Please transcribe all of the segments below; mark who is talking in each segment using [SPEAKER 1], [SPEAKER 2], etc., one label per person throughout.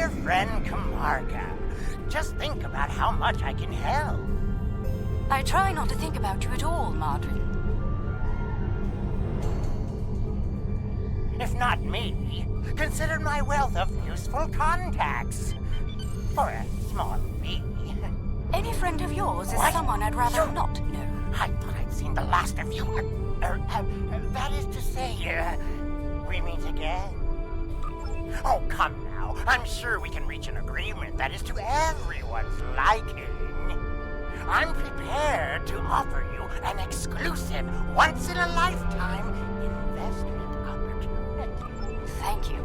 [SPEAKER 1] dear friend Camarga. Just think about how much I can help.
[SPEAKER 2] I try not to think about you at all, Madrin.
[SPEAKER 1] If not me, consider my wealth of useful contacts. For a small fee.
[SPEAKER 2] Any friend of yours is
[SPEAKER 1] What?
[SPEAKER 2] someone I'd rather not know.
[SPEAKER 1] I thought I'd seen the last of you. That is to say, we meet again. Oh, come now. I'm sure we can reach an agreement that is to everyone's liking. I'm prepared to offer you an exclusive, once-in-a-lifetime investment opportunity.
[SPEAKER 2] Thank you.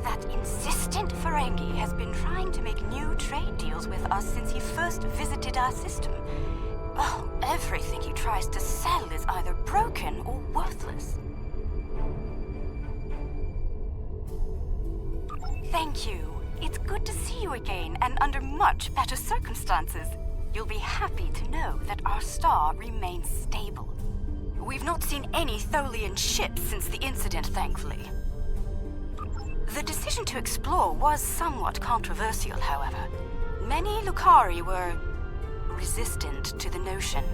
[SPEAKER 2] That insistent Ferengi has been trying to make new trade deals with us since he first visited our system. Oh, everything he tries to sell is either broken or worthless. Thank you. It's good to see you again, and under much better circumstances. You'll be happy to know that our star remains stable. We've not seen any Tholian ships since the incident, thankfully. The decision to explore was somewhat controversial, however. Many Lukari were resistant to the notion.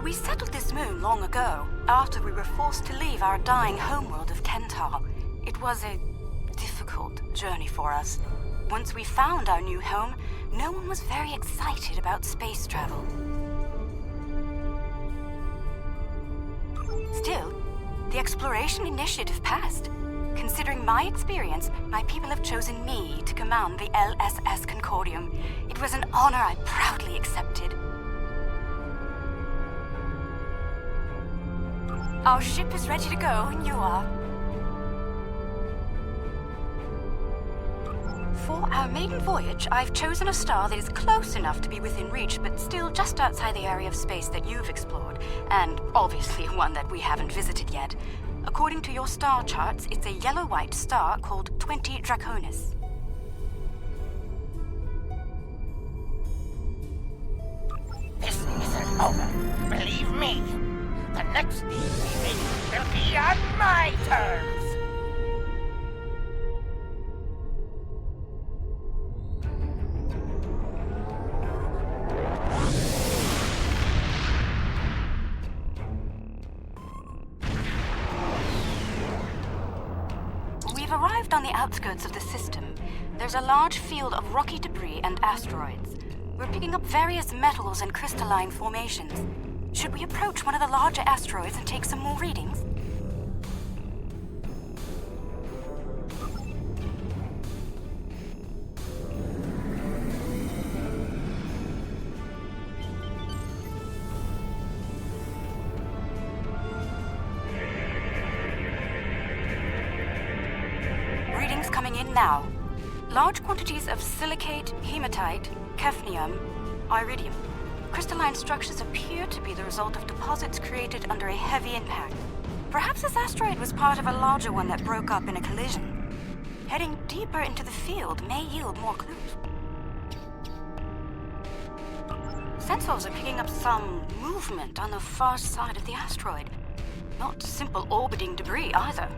[SPEAKER 2] We settled this moon long ago, after we were forced to leave our dying homeworld of Kentar. It was a difficult journey for us. Once we found our new home, no one was very excited about space travel. Still, the exploration initiative passed. Considering my experience, my people have chosen me to command the LSS Concordium. It was an honor I proudly accepted. Our ship is ready to go, and you are. For our maiden voyage, I've chosen a star that is close enough to be within reach, but still just outside the area of space that you've explored, and obviously one that we haven't visited yet. According to your star charts, it's a yellow-white star called 20 Draconis.
[SPEAKER 1] This isn't over. Believe me. The next deal we make will be on my terms.
[SPEAKER 2] We've arrived on the outskirts of the system. There's a large field of rocky debris and asteroids. We're picking up various metals and crystalline formations. Should we approach one of the larger asteroids and take some more readings? Readings coming in now. Large quantities of silicate, hematite, cadmium, iridium. Crystalline structures appear to be the result of deposits created under a heavy impact. Perhaps this asteroid was part of a larger one that broke up in a collision. Heading deeper into the field may yield more clues. Sensors are picking up some movement on the far side of the asteroid. Not simple orbiting debris either.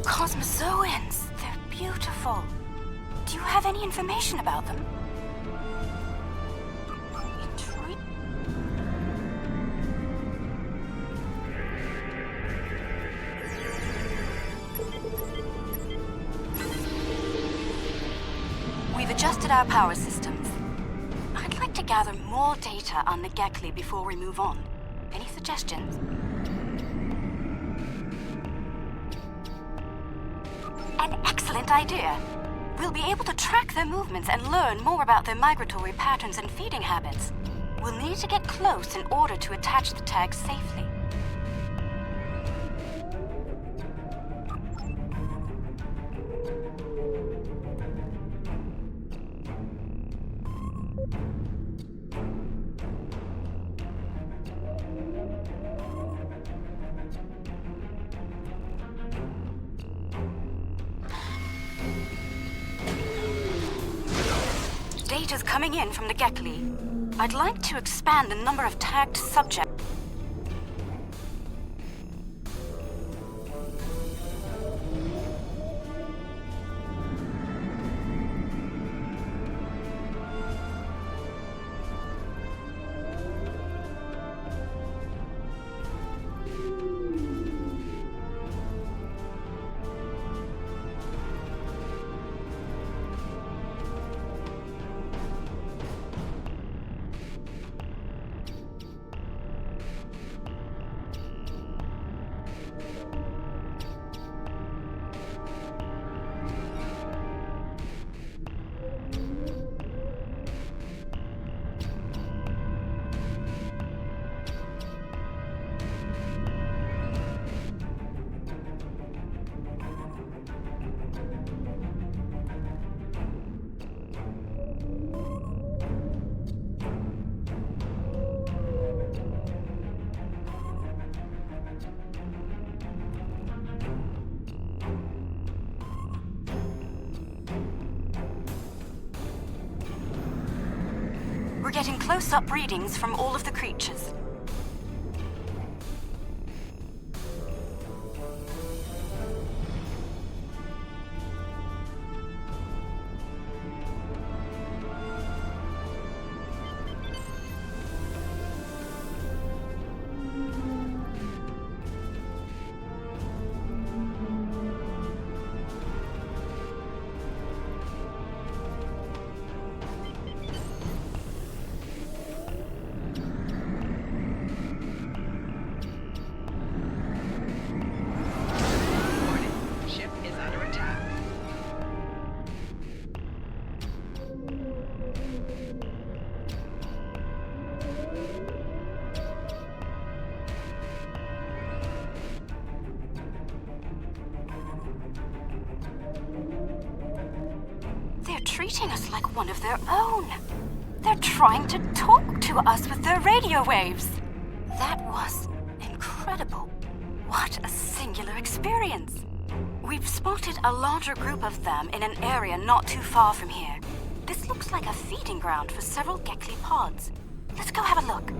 [SPEAKER 2] Cosmozoans! They're beautiful. Do you have any information about them? We've adjusted our power systems. I'd like to gather more data on the Gekli before we move on. Any suggestions? An excellent idea. We'll be able to track their movements and learn more about their migratory patterns and feeding habits. We'll need to get close in order to attach the tags safely. data's coming in from the Gekli. I'd like to expand the number of tagged subjects. We're getting close-up readings from all of the creatures. Treating us like one of their own. They're trying to talk to us with their radio waves. That was incredible. What a singular experience. We've spotted a larger group of them in an area not too far from here. This looks like a feeding ground for several Gekli pods. Let's go have a look.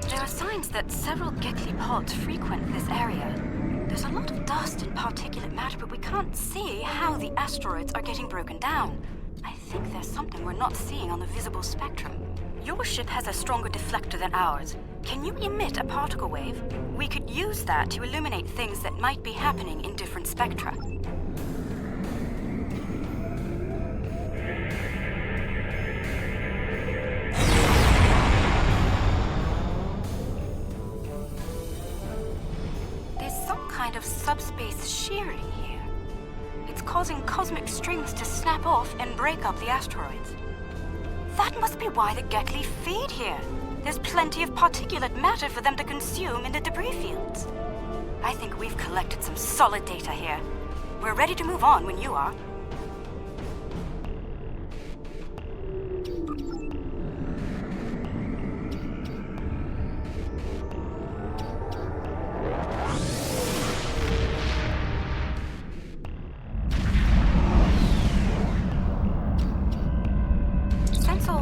[SPEAKER 2] There are signs that several Gekli pods frequent this area. There's a lot of dust and particulate matter, but we can't see how the asteroids are getting broken down. I think there's something we're not seeing on the visible spectrum. Your ship has a stronger deflector than ours. Can you emit a particle wave? We could use that to illuminate things that might be happening in different spectra. Kind of subspace shearing here. It's causing cosmic strings to snap off and break up the asteroids. That must be why the Gekli feed here. There's plenty of particulate matter for them to consume in the debris fields. I think we've collected some solid data here. We're ready to move on when you are.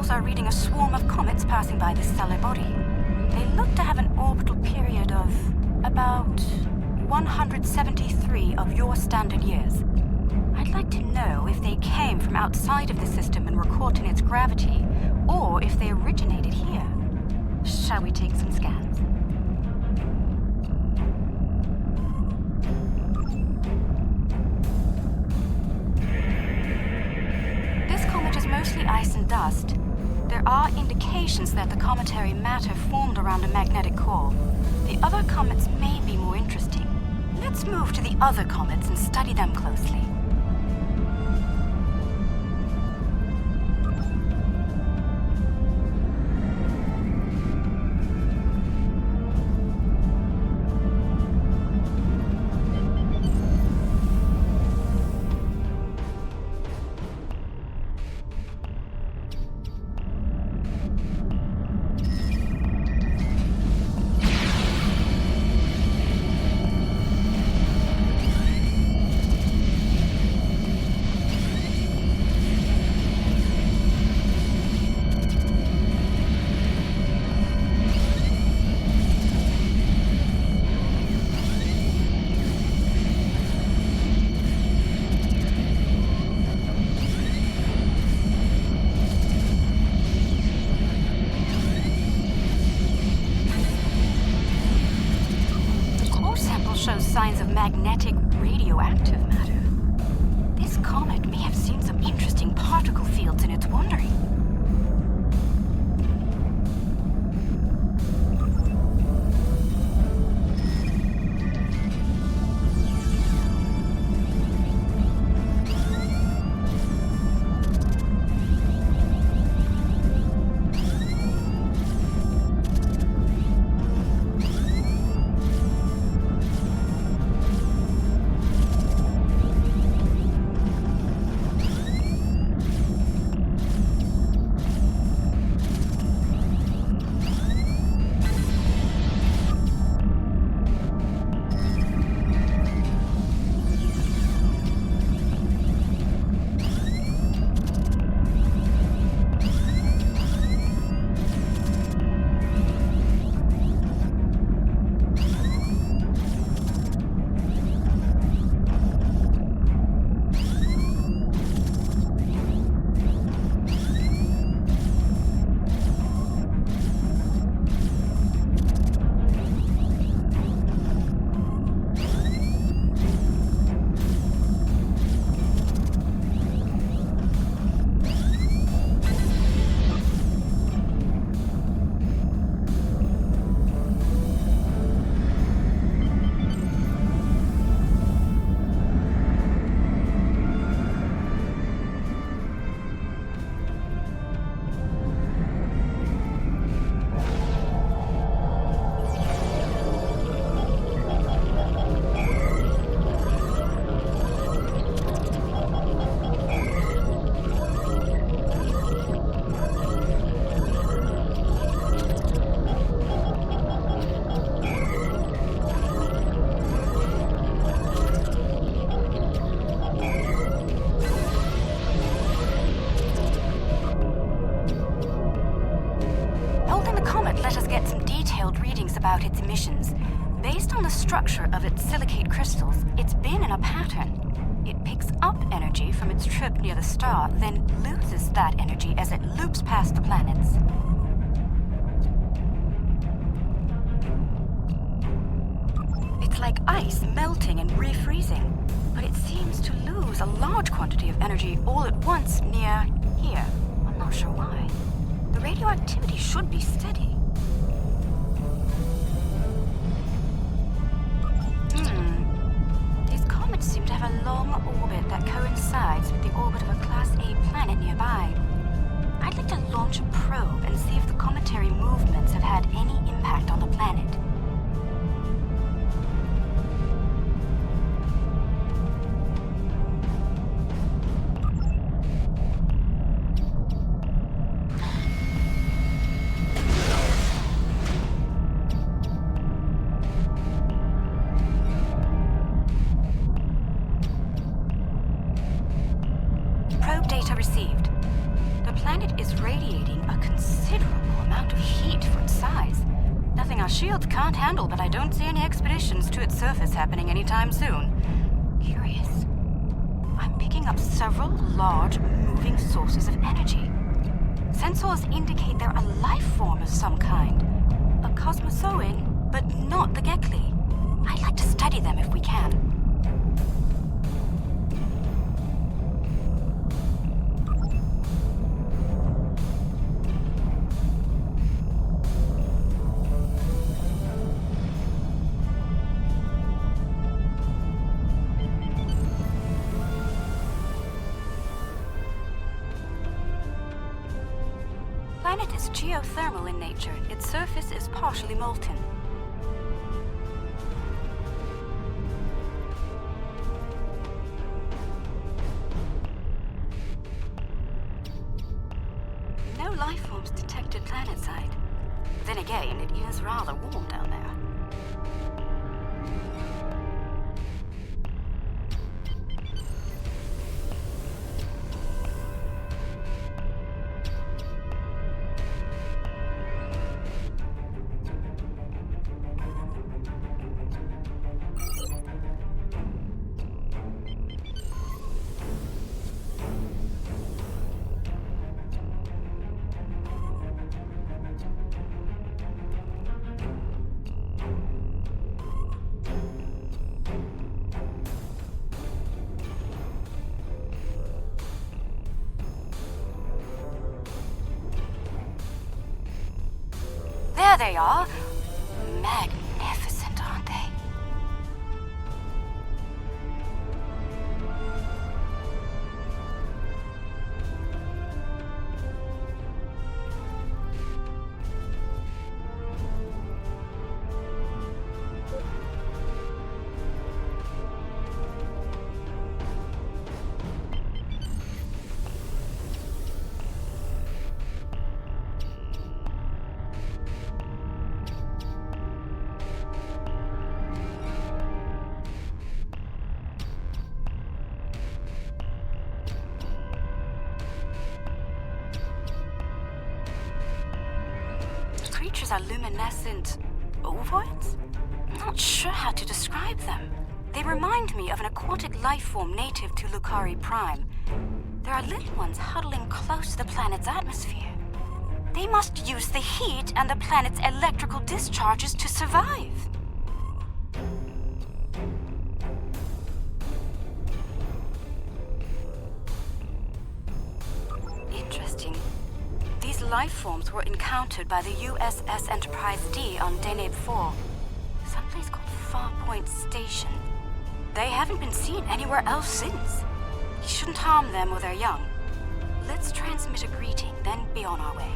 [SPEAKER 2] Are reading a swarm of comets passing by this stellar body. They look to have an orbital period of about 173 of your standard years. I'd like to know if they came from outside of the system and were caught in its gravity, or if they originated here. Shall we take some scans? mostly ice and dust, there are indications that the cometary matter formed around a magnetic core. The other comets may be more interesting. Let's move to the other comets and study them closely. Shows signs of magnetic radioactive matter. This comet may have seen some interesting particle fields in its wandering. About its emissions. Based on the structure of its silicate crystals, it's been in a pattern. It picks up energy from its trip near the star, then loses that energy as it loops past the planets. It's like ice melting and refreezing, but it seems to lose a large quantity of energy all at once near here. I'm not sure why. The radioactivity should be steady. Seem to have a long orbit that coincides with the orbit of a Class A planet nearby. I'd like to launch a probe and see if the cometary movements have had any impact on the planet. Data received. The planet is radiating a considerable amount of heat for its size. Nothing our shields can't handle, but I don't see any expeditions to its surface happening anytime soon. Curious. I'm picking up several large, moving sources of energy. Sensors indicate they're a life form of some kind. A cosmozoan, but not the Gekli. I'd like to study them if we can. planet is geothermal in nature. Its surface is partially molten. No life forms detected planetside. Then again, it is rather warm down there. There they are. Magnificent, aren't they? Creatures are luminescent ovoids? Not sure how to describe them. They remind me of an aquatic life form native to Lucari Prime. There are little ones huddling close to the planet's atmosphere. They must use the heat and the planet's electrical discharges to survive. Interesting. These life forms were encountered by the USS Enterprise D on Deneb 4, someplace called Farpoint Station. They haven't been seen anywhere else since. We shouldn't harm them or their young. Let's transmit a greeting, then be on our way.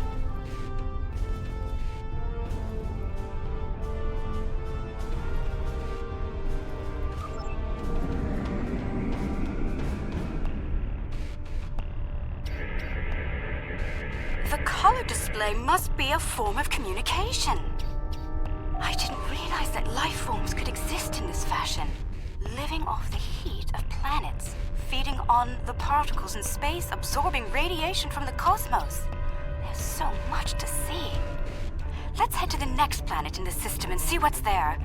[SPEAKER 2] The color display must be a form of communication. I didn't realize that life forms could exist in this fashion, living off the heat of planets, feeding on the particles in space, absorbing radiation from the cosmos. There's so much to see. Let's head to the next planet in the system and see what's there.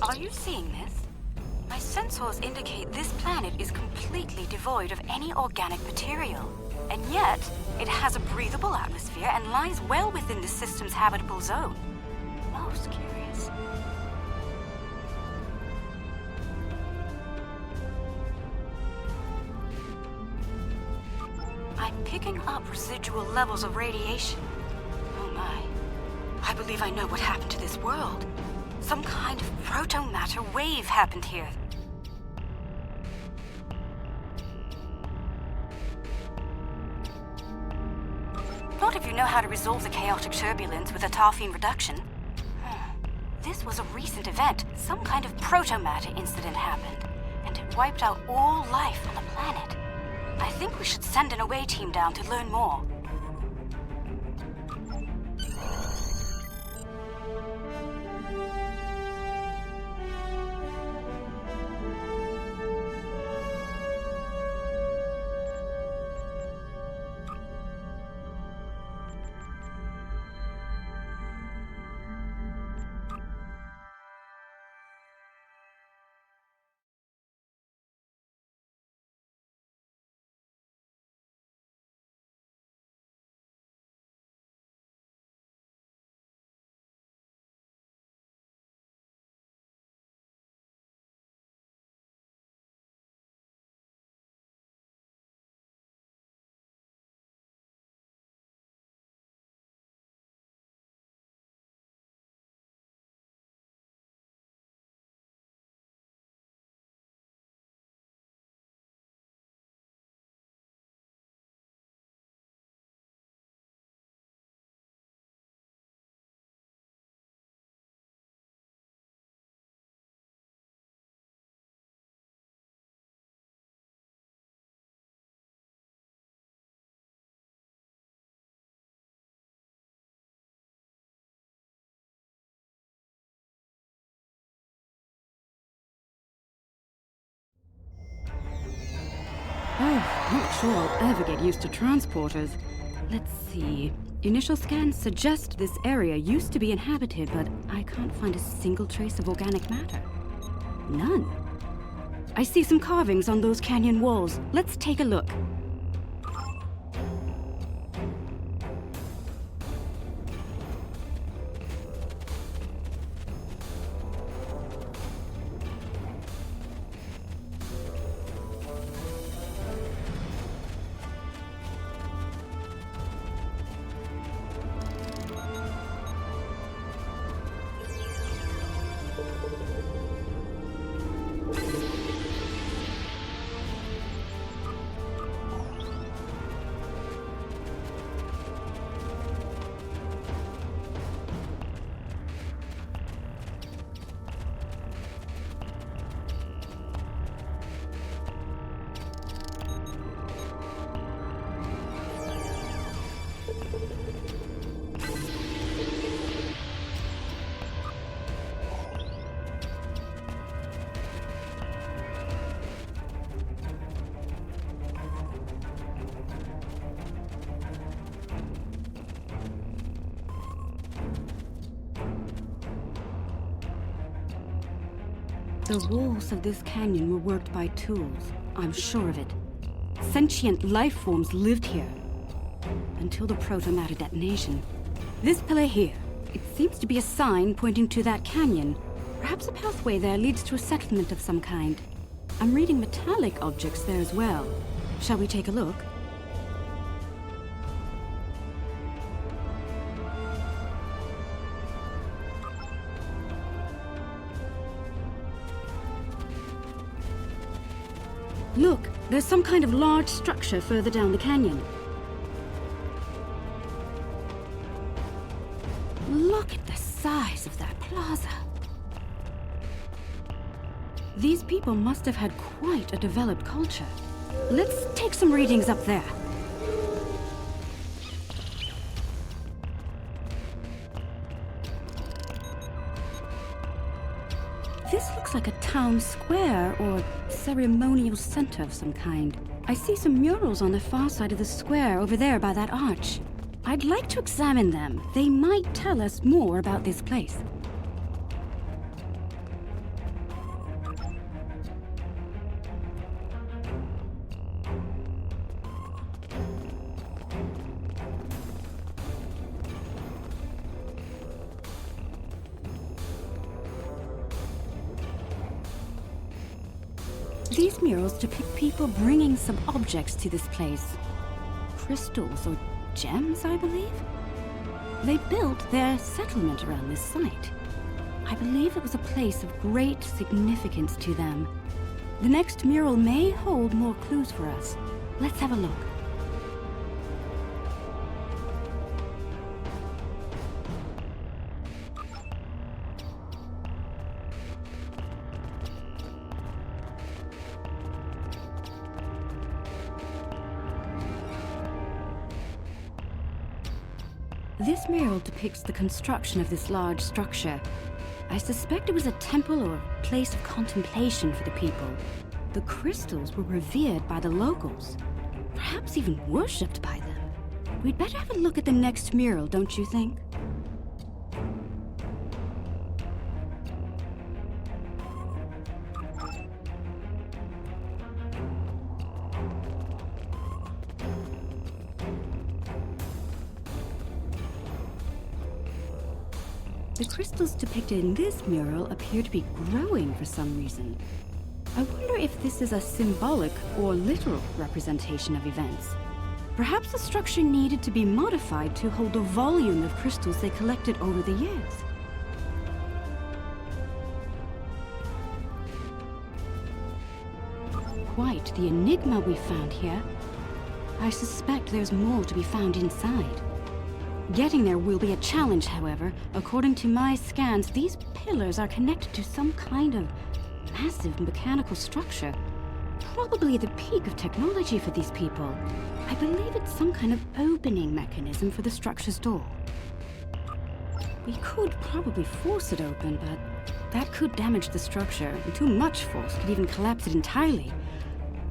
[SPEAKER 2] Are you seeing this? My sensors indicate this planet is completely devoid of any organic material. And yet, it has a breathable atmosphere and lies well within the system's habitable zone. Most curious. I'm picking up residual levels of radiation. Oh my. I believe I know what happened to this world. Some kind of proto-matter wave happened here. Not if you know how to resolve the chaotic turbulence with a Tarfine reduction. This was a recent event. Some kind of proto-matter incident happened, and it wiped out all life on the planet. I think we should send an away team down to learn more.
[SPEAKER 3] Oh, not sure I'll ever get used to transporters. Let's see. Initial scans suggest this area used to be inhabited, but I can't find a single trace of organic matter. None. I see some carvings on those canyon walls. Let's take a look. The walls of this canyon were worked by tools. I'm sure of it. Sentient life forms lived here. Until the proto-matter detonation. This pillar here. It seems to be a sign pointing to that canyon. Perhaps a pathway there leads to a settlement of some kind. I'm reading metallic objects there as well. Shall we take a look? Look, there's some kind of large structure further down the canyon. Look at the size of that plaza. These people must have had quite a developed culture. Let's take some readings up there. This looks like a town square or ceremonial center of some kind. I see some murals on the far side of the square over there by that arch. I'd like to examine them. They might tell us more about this place. These murals depict people bringing some objects to this place. Crystals or gems, I believe? They built their settlement around this site. I believe it was a place of great significance to them. The next mural may hold more clues for us. Let's have a look. This mural depicts the construction of this large structure. I suspect it was a temple or a place of contemplation for the people. The crystals were revered by the locals, perhaps even worshipped by them. We'd better have a look at the next mural, don't you think? The crystals depicted in this mural appear to be growing for some reason. I wonder if this is a symbolic or literal representation of events. Perhaps the structure needed to be modified to hold the volume of crystals they collected over the years. Quite the enigma we found here. I suspect there's more to be found inside. Getting there will be a challenge, however. According to my scans, these pillars are connected to some kind of massive mechanical structure. Probably the peak of technology for these people. I believe it's some kind of opening mechanism for the structure's door. We could probably force it open, but that could damage the structure, and too much force could even collapse it entirely.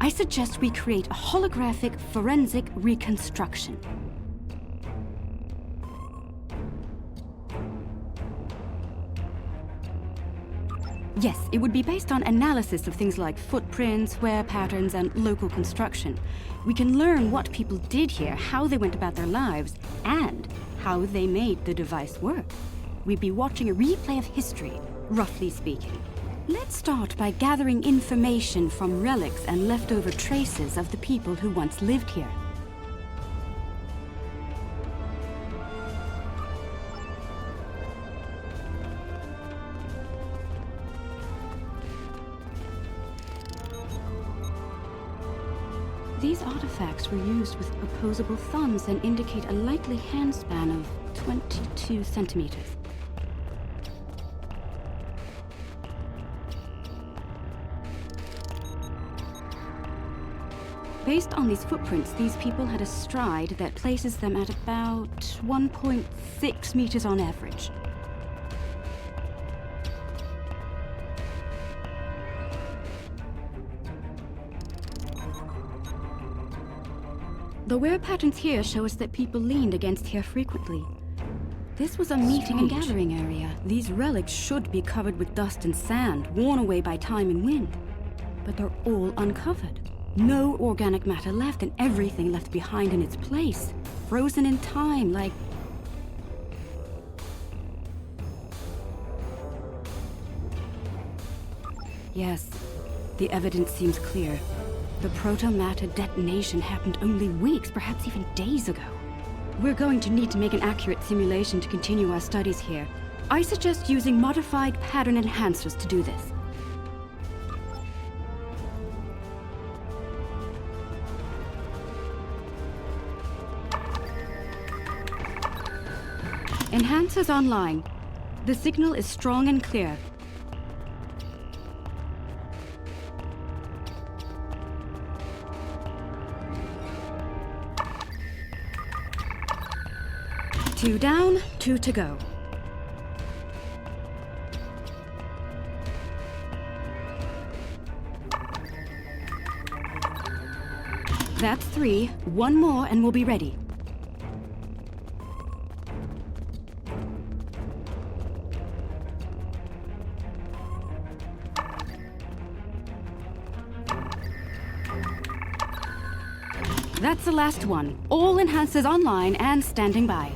[SPEAKER 3] I suggest we create a holographic forensic reconstruction. Yes, it would be based on analysis of things like footprints, wear patterns, and local construction. We can learn what people did here, how they went about their lives, and how they made the device work. We'd be watching a replay of history, roughly speaking. Let's start by gathering information from relics and leftover traces of the people who once lived here. These artifacts were used with opposable thumbs and indicate a likely handspan of 22 centimeters. Based on these footprints, these people had a stride that places them at about 1.6 meters on average. The wear patterns here show us that people leaned against here frequently. This was a meeting and gathering area. These relics should be covered with dust and sand, worn away by time and wind. But they're all uncovered. No organic matter left, and everything left behind in its place. Frozen in time, like... Yes, the evidence seems clear. The proto-matter detonation happened only weeks, perhaps even days ago. We're going to need to make an accurate simulation to continue our studies here. I suggest using modified pattern enhancers to do this. Enhancers online. The signal is strong and clear. Two down, two to go. That's three. One more and we'll be ready. That's the last one. All enhancers online and standing by.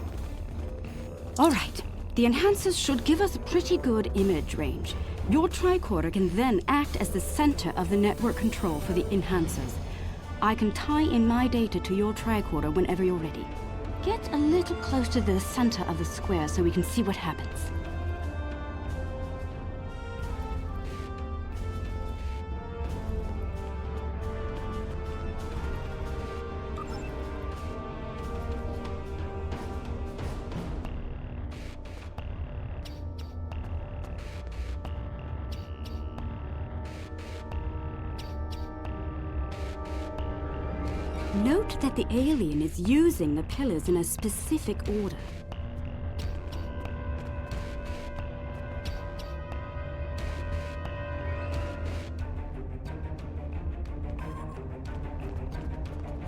[SPEAKER 3] All right. The enhancers should give us a pretty good image range. Your tricorder can then act as the center of the network control for the enhancers. I can tie in my data to your tricorder whenever you're ready. Get a little close to the center of the square so we can see what happens. Note that the alien is using the pillars in a specific order.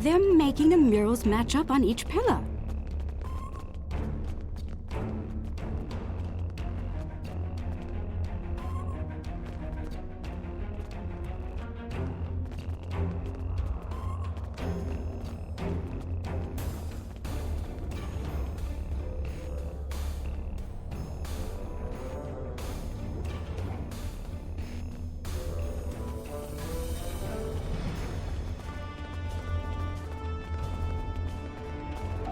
[SPEAKER 3] They're making the murals match up on each pillar.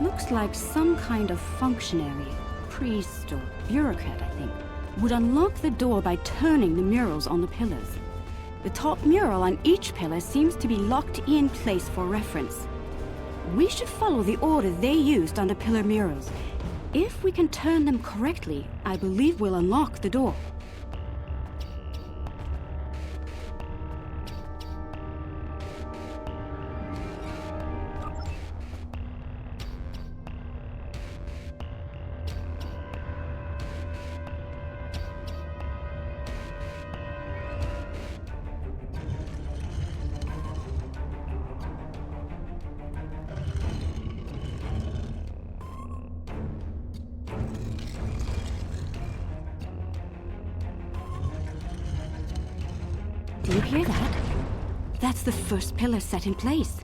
[SPEAKER 3] Looks like some kind of functionary, priest or bureaucrat, I think, would unlock the door by turning the murals on the pillars. The top mural on each pillar seems to be locked in place for reference. We should follow the order they used on the pillar murals. If we can turn them correctly, I believe we'll unlock the door. You hear that? That's the first pillar set in place.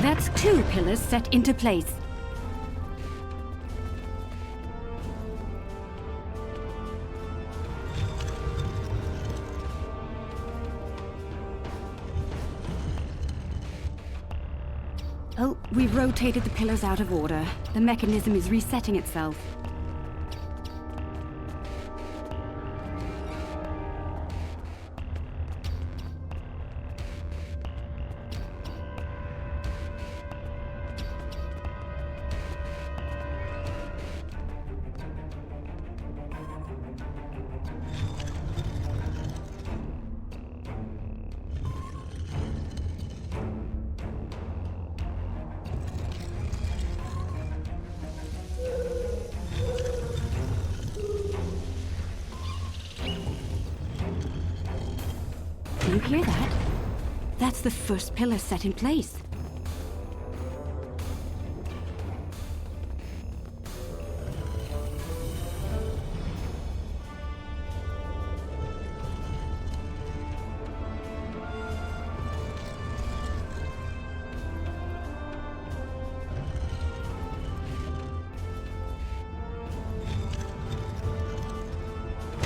[SPEAKER 3] That's 2 pillars set into place. Oh, we've rotated the pillars out of order. The mechanism is resetting itself. You hear that? That's the first pillar set in place.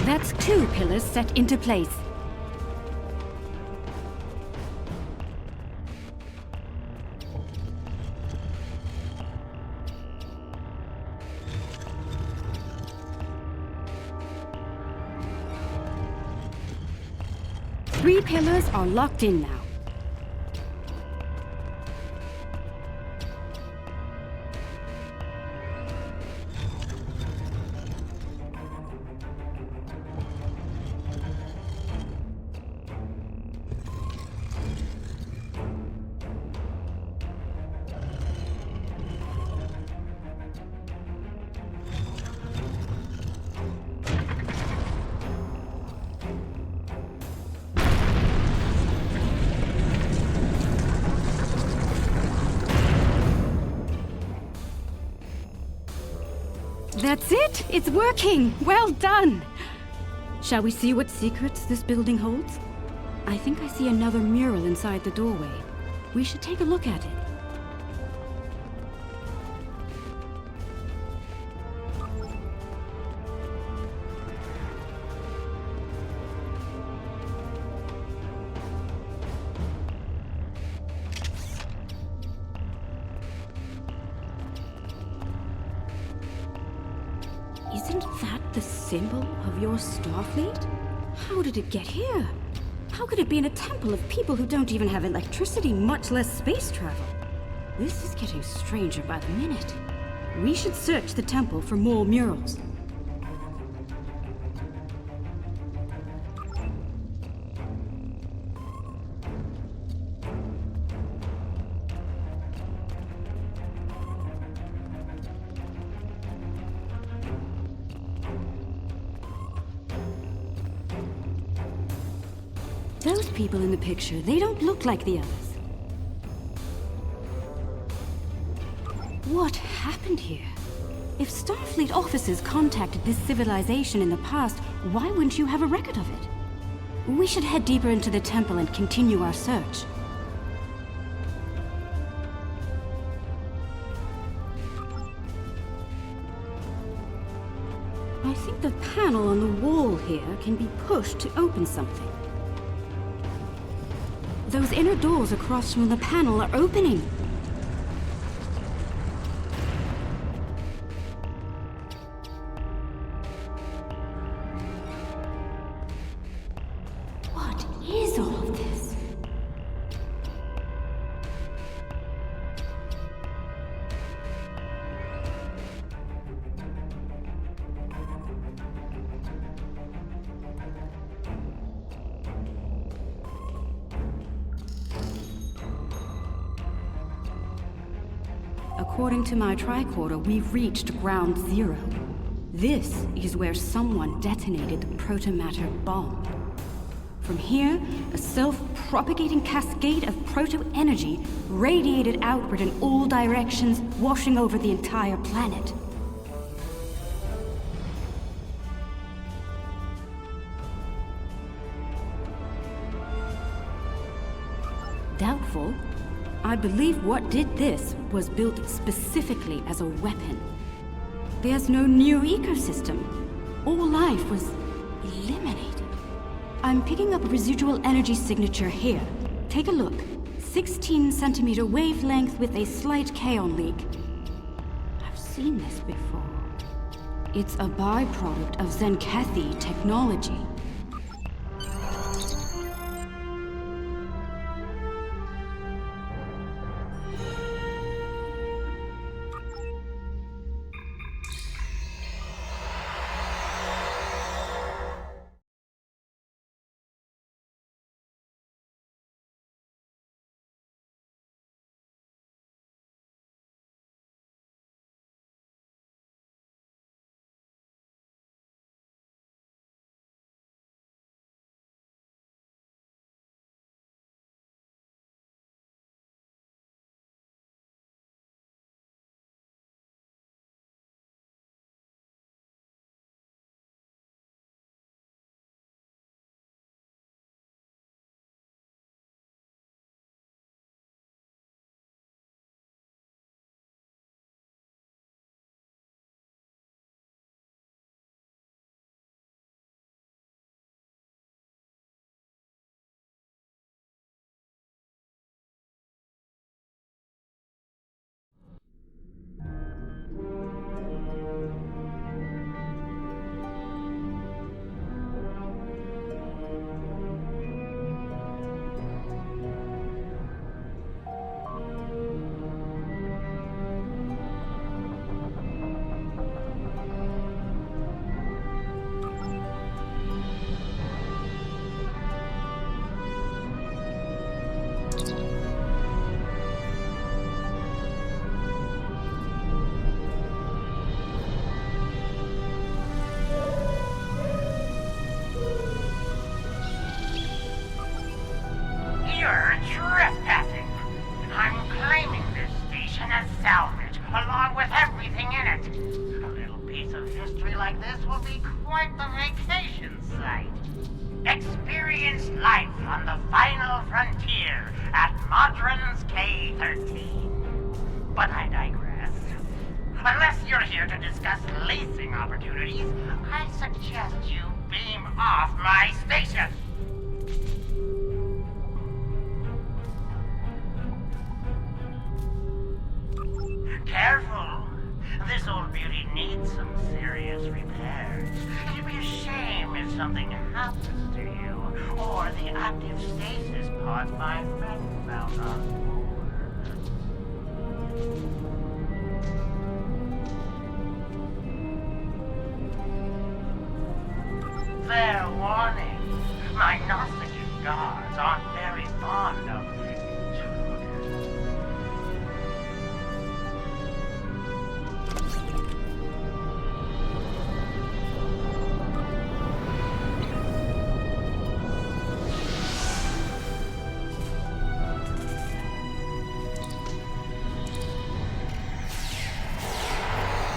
[SPEAKER 3] That's 2 pillars set into place. Three pillars are locked in now. That's it! It's working! Well done! Shall we see what secrets this building holds? I think I see another mural inside the doorway. We should take a look at it. Isn't that the symbol of your Starfleet? How did it get here? How could it be in a temple of people who don't even have electricity, much less space travel? This is getting stranger by the minute. We should search the temple for more murals. Those people in the picture, they don't look like the others. What happened here? If Starfleet officers contacted this civilization in the past, why wouldn't you have a record of it? We should head deeper into the temple and continue our search. I think the panel on the wall here can be pushed to open something. Those inner doors across from the panel are opening. What is all of this? According to my tricorder, we've reached ground zero. This is where someone detonated the protomatter bomb. From here, a self-propagating cascade of proto-energy radiated outward in all directions, washing over the entire planet. Doubtful. I believe what did this was built specifically as a weapon. There's no new ecosystem. All life was eliminated. I'm picking up a residual energy signature here. Take a look. 16 centimeter wavelength with a slight kaon leak. I've seen this before. It's a byproduct of Zenkethi technology.
[SPEAKER 1] You're trespassing. I'm claiming this station as salvage, along with everything in it. A little piece of history like this will be quite the vacation site. Experience life on the final frontier at Modron's K-13. But I digress. Unless you're here to discuss leasing opportunities, I suggest you beam off my station. Careful. This old beauty needs some serious repairs. It'd be a shame if something happens to you, or the active stasis pod my friend found on board. Fair warning. My Gnostic guards aren't very fond of intruders.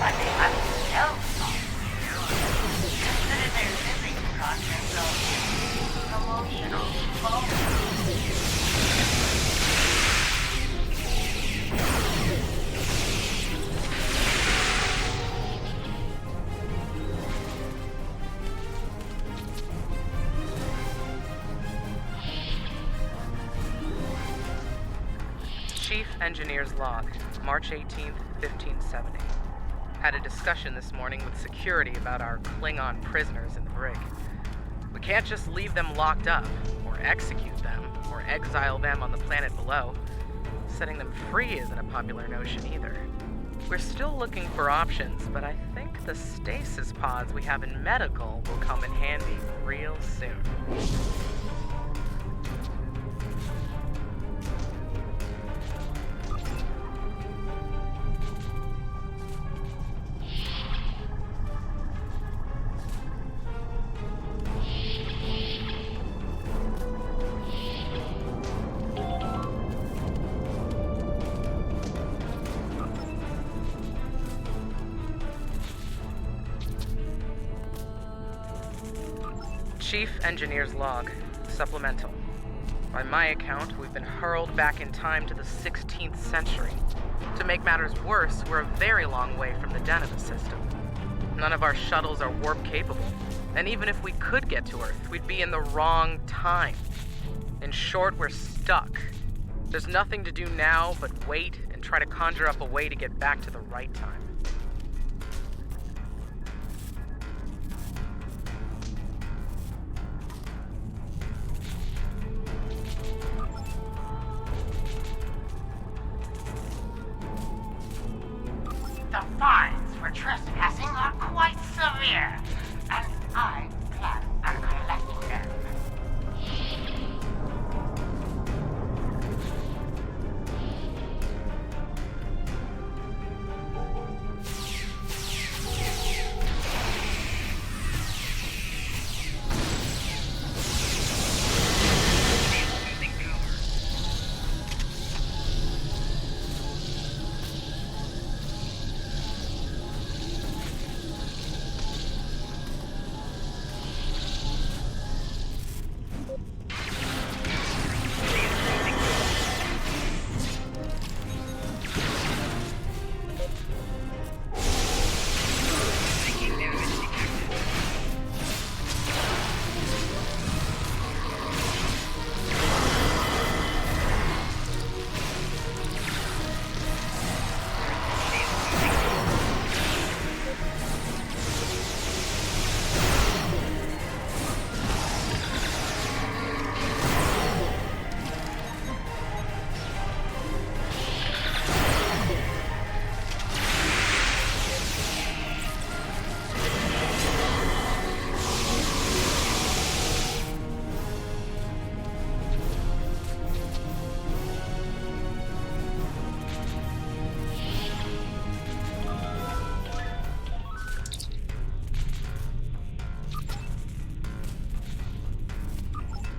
[SPEAKER 1] But they haven't dealt with you. Consider their living contents of emotional moments.
[SPEAKER 4] Chief Engineer's Log, March 18th, 1570. Had a discussion this morning with security about our Klingon prisoners in the brig. We can't just leave them locked up, or execute them, or exile them on the planet below. Setting them free isn't a popular notion either. We're still looking for options, but I think the stasis pods we have in medical will come in handy real soon. Chief Engineer's Log, supplemental. By my account, we've been hurled back in time to the 16th century. To make matters worse, we're a very long way from the Deneva system. None of our shuttles are warp capable, and even if we could get to Earth, we'd be in the wrong time. In short, we're stuck. There's nothing to do now but wait and try to conjure up a way to get back to the right time.
[SPEAKER 1] The fines for trespassing are quite severe, and I plan on collecting them.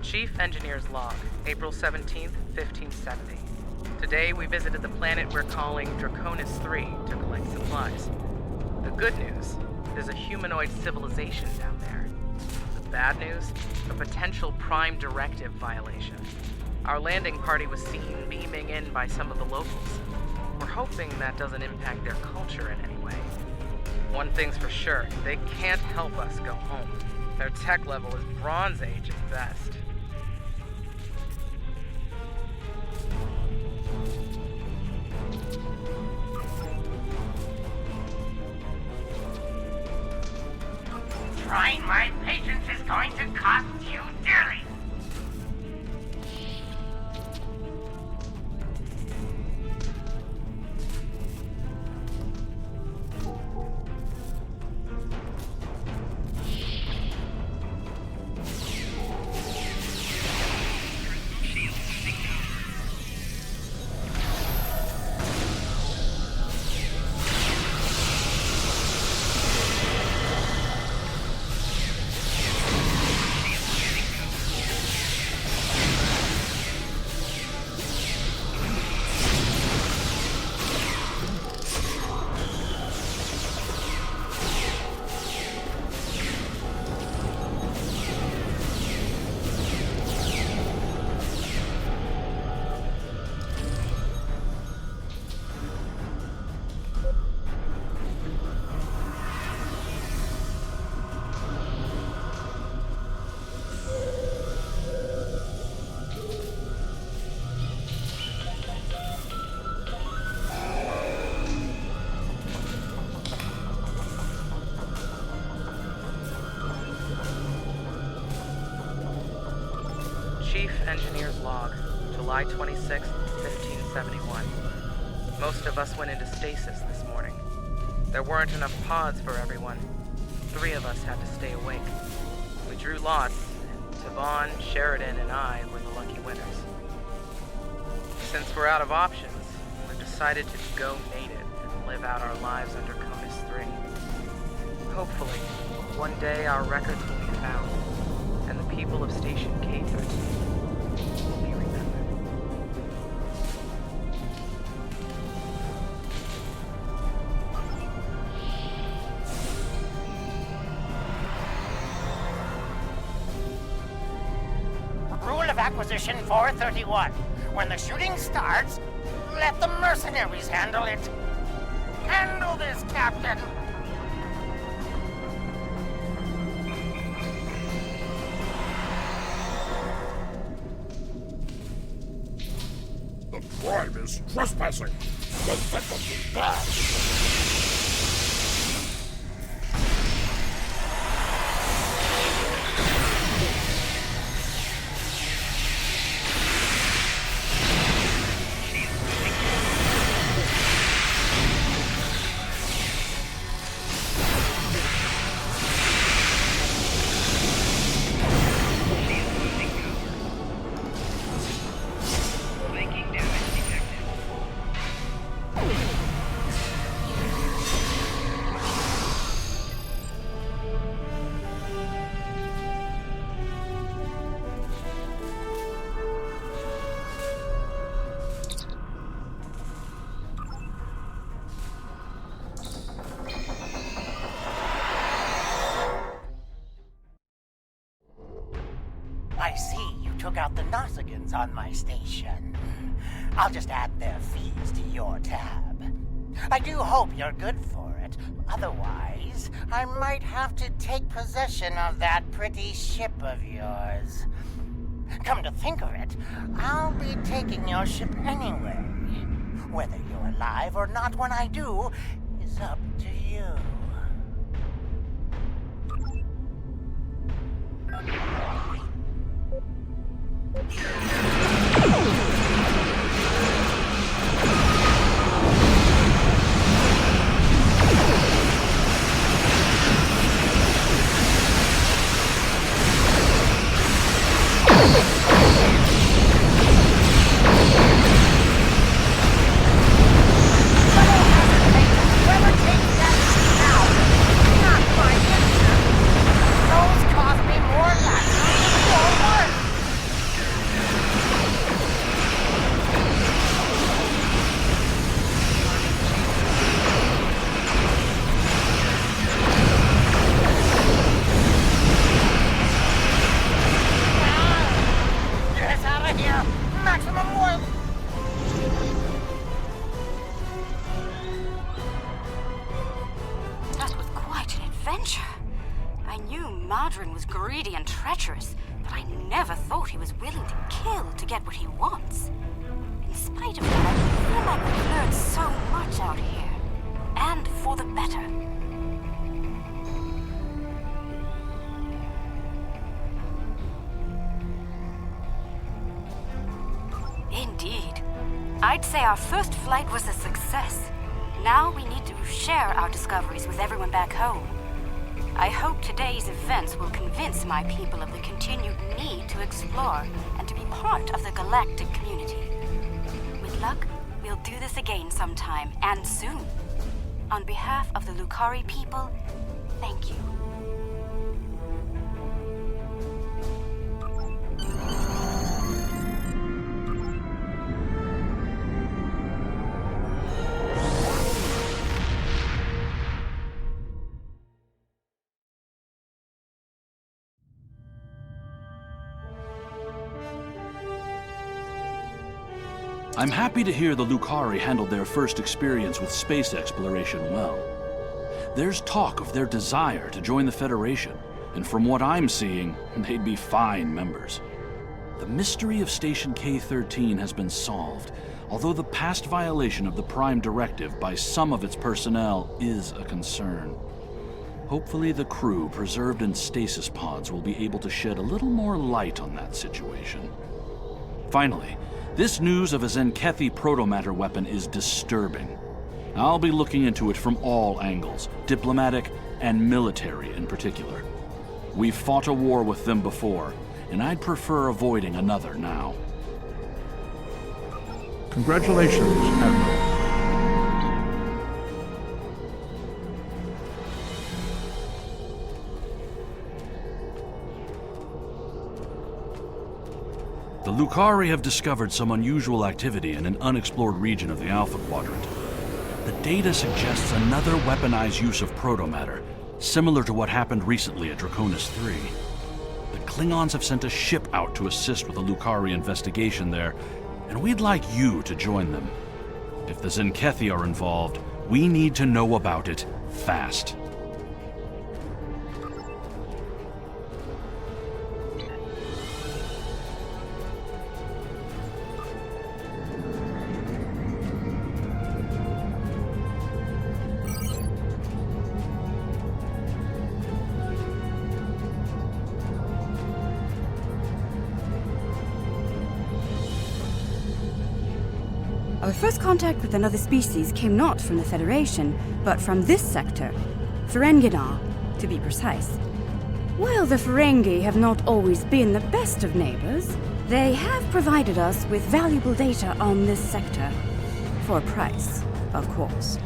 [SPEAKER 4] Chief Engineer's Log, April 17th, 1570. Today we visited the planet we're calling Draconis 3 to collect supplies. The good news, there's a humanoid civilization down there. The bad news, a potential Prime Directive violation. Our landing party was seen beaming in by some of the locals. We're hoping that doesn't impact their culture in any way. One thing's for sure, they can't help us go home. Their tech level is Bronze Age at best.
[SPEAKER 1] Trying my patience is going to cost you dearly.
[SPEAKER 4] Chief Engineer's Log, July 26th, 1571. Most of us went into stasis this morning. There weren't enough pods for everyone. 3 of us had to stay awake. We drew lots, and Tavon, Sheridan, and I were the lucky winners. Since we're out of options, we've decided to go native and live out our lives under Conus 3. Hopefully, one day our records will be found, and the people of Station K-13 will be remembered.
[SPEAKER 1] Acquisition 431. When the shooting starts, let the mercenaries handle it. Handle this, Captain.
[SPEAKER 5] The crime is trespassing. The sentence is bad.
[SPEAKER 1] I see you took out the Nausigans on my station. I'll just add their fees to your tab. I do hope you're good for it. Otherwise, I might have to take possession of that pretty ship of yours. Come to think of it, I'll be taking your ship anyway. Whether you're alive or not when I do is up to you.
[SPEAKER 2] That was quite an adventure. I knew Madron was greedy and treacherous, but I never thought he was willing to kill to get what he wants. In spite of that, I feel like we've learned so much out here. And for the better. Indeed. I'd say our first flight was a success. Now we need to share our discoveries with everyone back home. I hope today's events will convince my people of the continued need to explore and to be part of the galactic community. With luck, we'll do this again sometime, and soon. On behalf of the Lukari people, thank you.
[SPEAKER 6] I'm happy to hear the Lukari handled their first experience with space exploration well. There's talk of their desire to join the Federation, and from what I'm seeing, they'd be fine members. The mystery of Station K-13 has been solved, although the past violation of the Prime Directive by some of its personnel is a concern. Hopefully the crew preserved in stasis pods will be able to shed a little more light on that situation. Finally, this news of a Zenkethi protomatter weapon is disturbing. I'll be looking into it from all angles, diplomatic and military in particular. We've fought a war with them before, and I'd prefer avoiding another now.
[SPEAKER 5] Congratulations, Admiral.
[SPEAKER 6] The Lukari have discovered some unusual activity in an unexplored region of the Alpha Quadrant. The data suggests another weaponized use of protomatter, similar to what happened recently at Draconis 3. The Klingons have sent a ship out to assist with the Lukari investigation there, and we'd like you to join them. If the Zenkethi are involved, we need to know about it fast.
[SPEAKER 3] Our first contact with another species came not from the Federation, but from this sector. Ferenginar, to be precise. While the Ferengi have not always been the best of neighbors, they have provided us with valuable data on this sector. For a price, of course.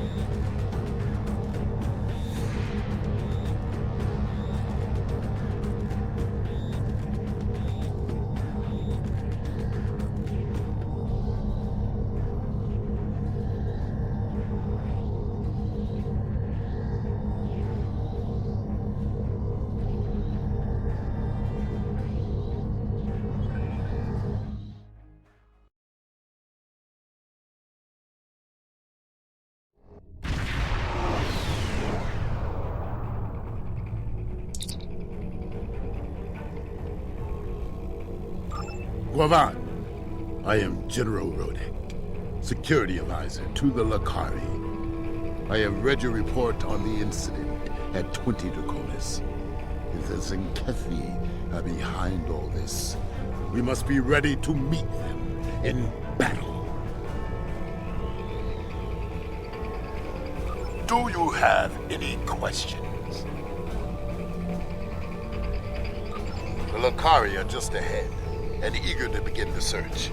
[SPEAKER 5] Guavan, I am General Rodek, Security Advisor to the Lukari. I have read your report on the incident at 20 Draconis. If the Zenkethi are behind all this, we must be ready to meet them in battle. Do you have any questions? The Lukari are just ahead, and eager to begin the search.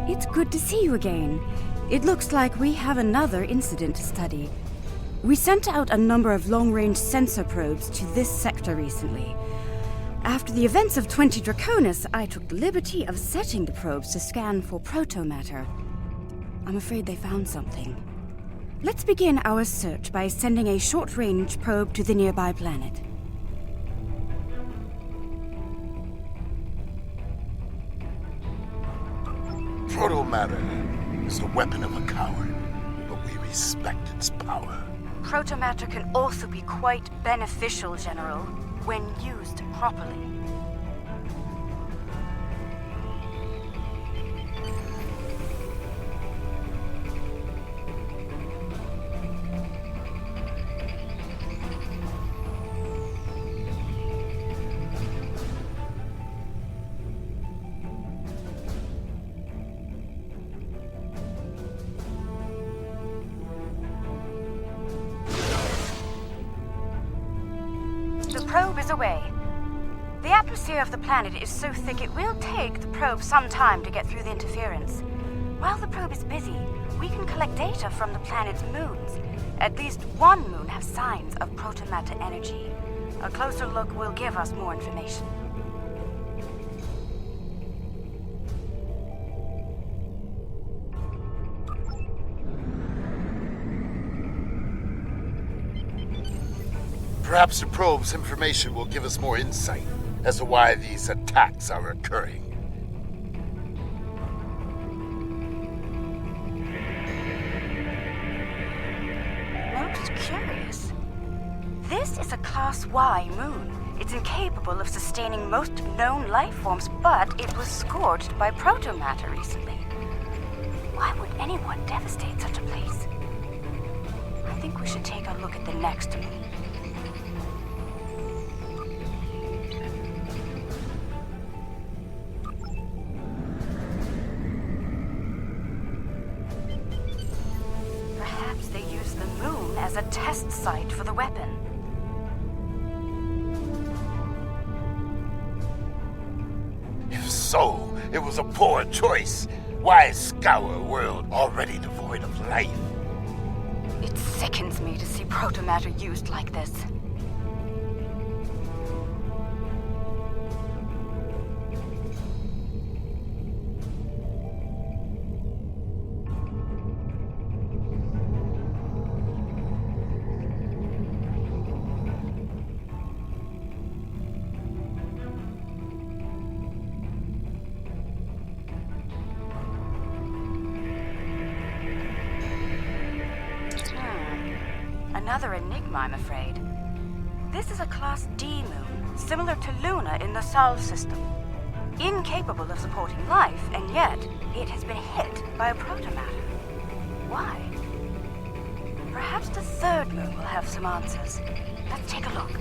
[SPEAKER 3] It's good to see you again. It looks like we have another incident to study. We sent out a number of long-range sensor probes to this sector recently. After the events of 20 Draconis, I took the liberty of setting the probes to scan for protomatter. I'm afraid they found something. Let's begin our search by sending a short-range probe to the nearby planet.
[SPEAKER 5] Protomatter is the weapon of a coward, but we respect its power.
[SPEAKER 2] Protomatter can also be quite beneficial, General, when used properly. The probe is away. The atmosphere of the planet is so thick it will take the probe some time to get through the interference. While the probe is busy, we can collect data from the planet's moons. At least one moon has signs of protomatter energy. A closer look will give us more information.
[SPEAKER 5] Perhaps the probe's information will give us more insight as to why these attacks are occurring.
[SPEAKER 2] Most curious. This is a Class Y moon. It's incapable of sustaining most known life forms, but it was scorched by protomatter recently. Why would anyone devastate such a place? I think we should take a look at the next moon. Perhaps they used the moon as a test site for the weapon.
[SPEAKER 5] If so, it was a poor choice. Why scour a world already devoid of life?
[SPEAKER 2] It's sickens me to see protomatter used like this. Another enigma, I'm afraid. This is a Class D moon, similar to Luna in the Sol system. Incapable of supporting life, and yet it has been hit by a protomatter. Why? Perhaps the third moon will have some answers. Let's take a look.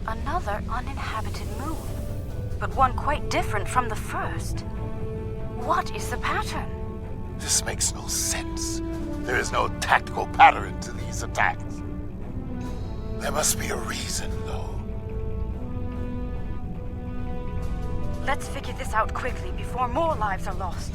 [SPEAKER 2] Another uninhabited moon, but one quite different from the first. What is the pattern?
[SPEAKER 5] This makes no sense. There is no tactical pattern to these attacks. There must be a reason, though.
[SPEAKER 2] Let's figure this out quickly before more lives are lost.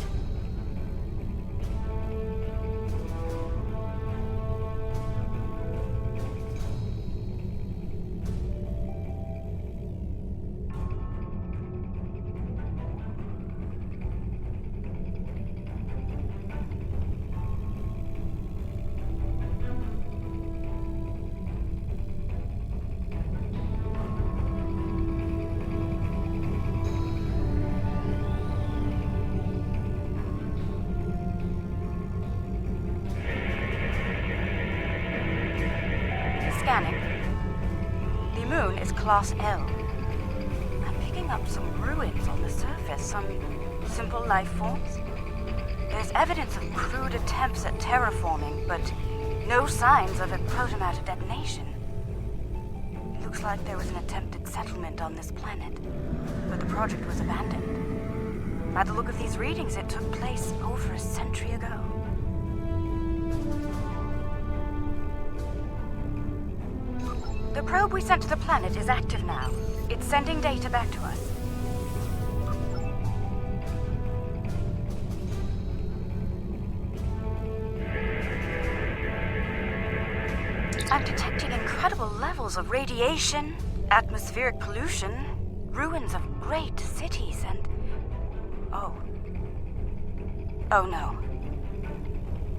[SPEAKER 2] Scanning. The moon is Class L. I'm picking up some ruins on the surface, some simple life forms. There's evidence of crude attempts at terraforming, but no signs of a protomatter detonation. It looks like there was an attempted settlement on this planet, but the project was abandoned. By the look of these readings, it took place over a century ago. The probe we sent to the planet is active now. It's sending data back to us. I'm detecting incredible levels of radiation, atmospheric pollution, ruins of great cities, and... Oh no.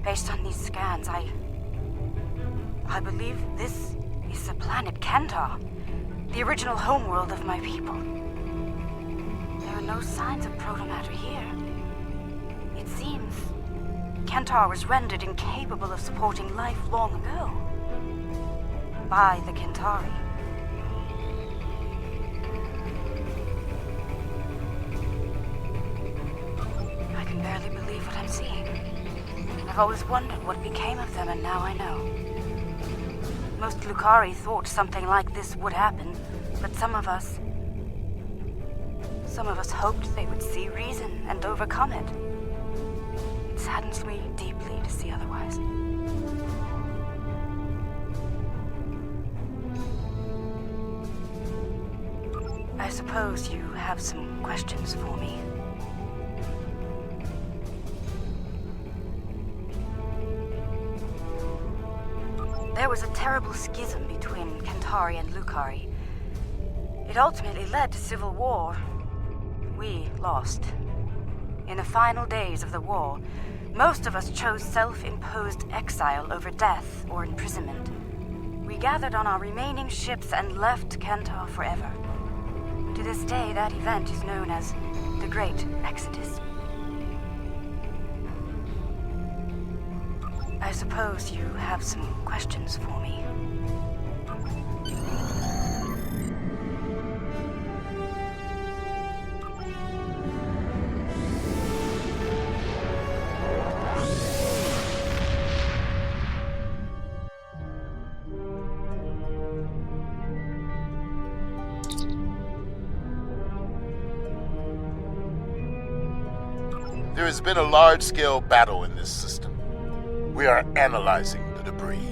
[SPEAKER 2] Based on these scans, I believe this is the planet Kentar, the original homeworld of my people. There are no signs of protomatter here. It seems Kentar was rendered incapable of supporting life long ago by the Kentari. I can barely believe what I'm seeing. I've always wondered what became of them, and now I know. Most Lukari thought something like this would happen, but some of us hoped they would see reason and overcome it. It saddens me deeply to see otherwise. I suppose you have some questions for me. There was a terrible schism between Kentari and Lukari. It ultimately led to civil war. We lost. In the final days of the war, most of us chose self-imposed exile over death or imprisonment. We gathered on our remaining ships and left Kentar forever. To this day, that event is known as the Great Exodus. I suppose you have some questions for me.
[SPEAKER 5] There has been a large-scale battle in this system. We are analyzing the debris.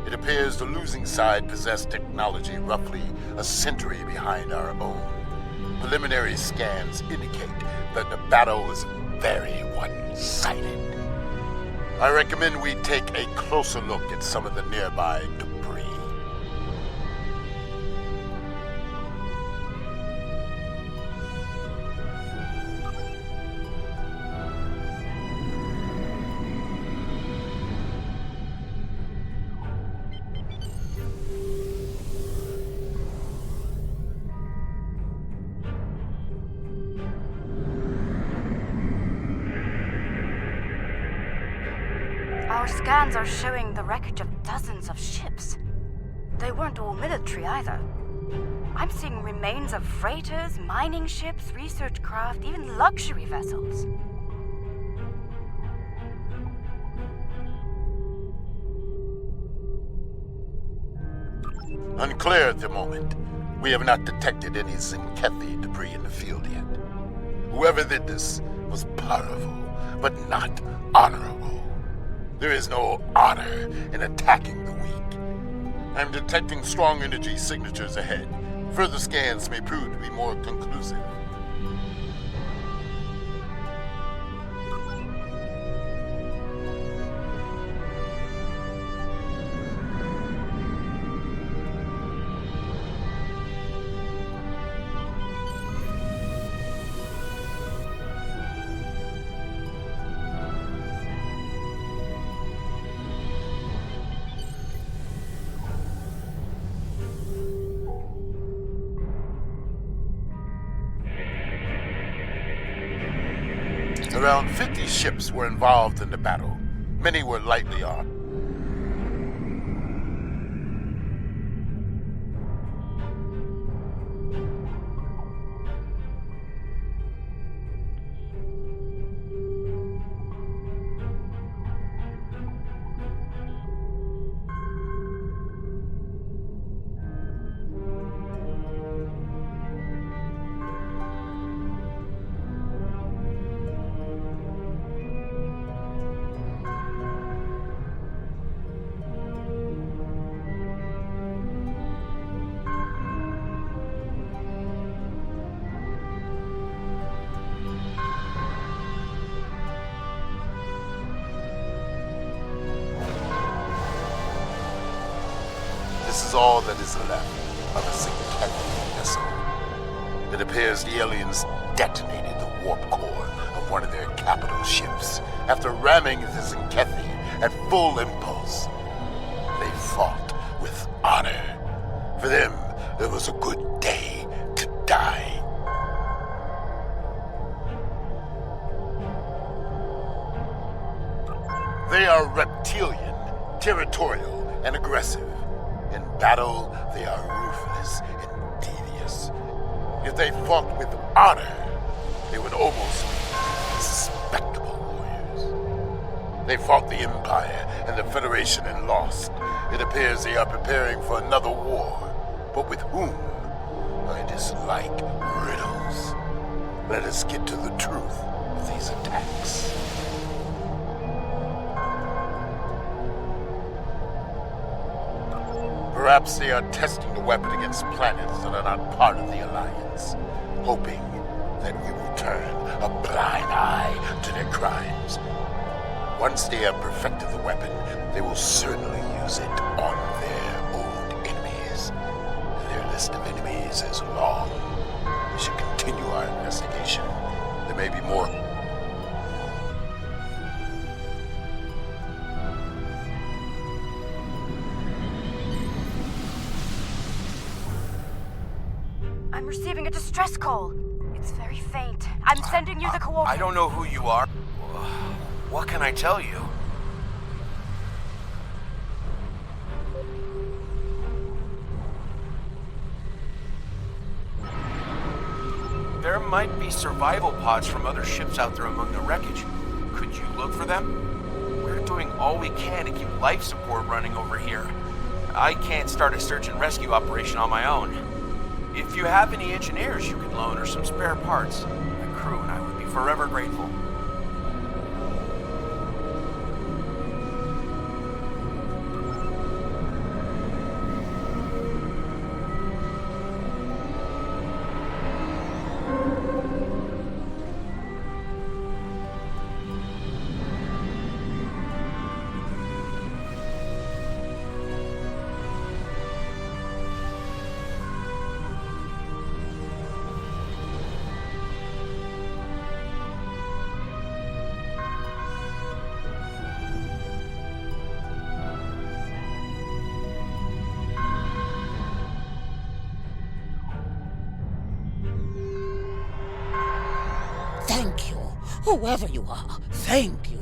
[SPEAKER 5] It appears the losing side possessed technology roughly a century behind our own. Preliminary scans indicate that the battle was very one-sided. I recommend we take a closer look at some of the nearby debris.
[SPEAKER 2] Our scans are showing the wreckage of dozens of ships. They weren't all military either. I'm seeing remains of freighters, mining ships, research craft, even luxury vessels.
[SPEAKER 5] Unclear at the moment. We have not detected any Zinkethi debris in the field yet. Whoever did this was powerful, but not honorable. There is no honor in attacking the weak. I'm detecting strong energy signatures ahead. Further scans may prove to be more conclusive. Around 50 ships were involved in the battle. Many were lightly armed. This is all that is left of a Zinkethi vessel. It appears the aliens detonated the warp core of one of their capital ships after ramming the Zinkethi at full impulse. They fought with honor. For them, it was a good day to die. They are reptilian, territorial, and aggressive. In battle, they are ruthless and devious. If they fought with honor, they would almost be respectable warriors. They fought the Empire and the Federation and lost. It appears they are preparing for another war, but with whom? I dislike riddles. Let us get to the truth of these attacks. Perhaps they are testing the weapon against planets that are not part of the Alliance, hoping that we will turn a blind eye to their crimes. Once they have perfected the weapon, they will certainly use it on their old enemies. Their list of enemies is long. We should continue our investigation. There may be more.
[SPEAKER 2] I'm receiving a distress call. It's very faint. I'm sending you the coordinates.
[SPEAKER 7] I don't know who you are. What can I tell you? There might be survival pods from other ships out there among the wreckage. Could you look for them? We're doing all we can to keep life support running over here. I can't start a search and rescue operation on my own. If you have any engineers you could loan or some spare parts, my crew and I would be forever grateful.
[SPEAKER 8] Whoever you are, thank you.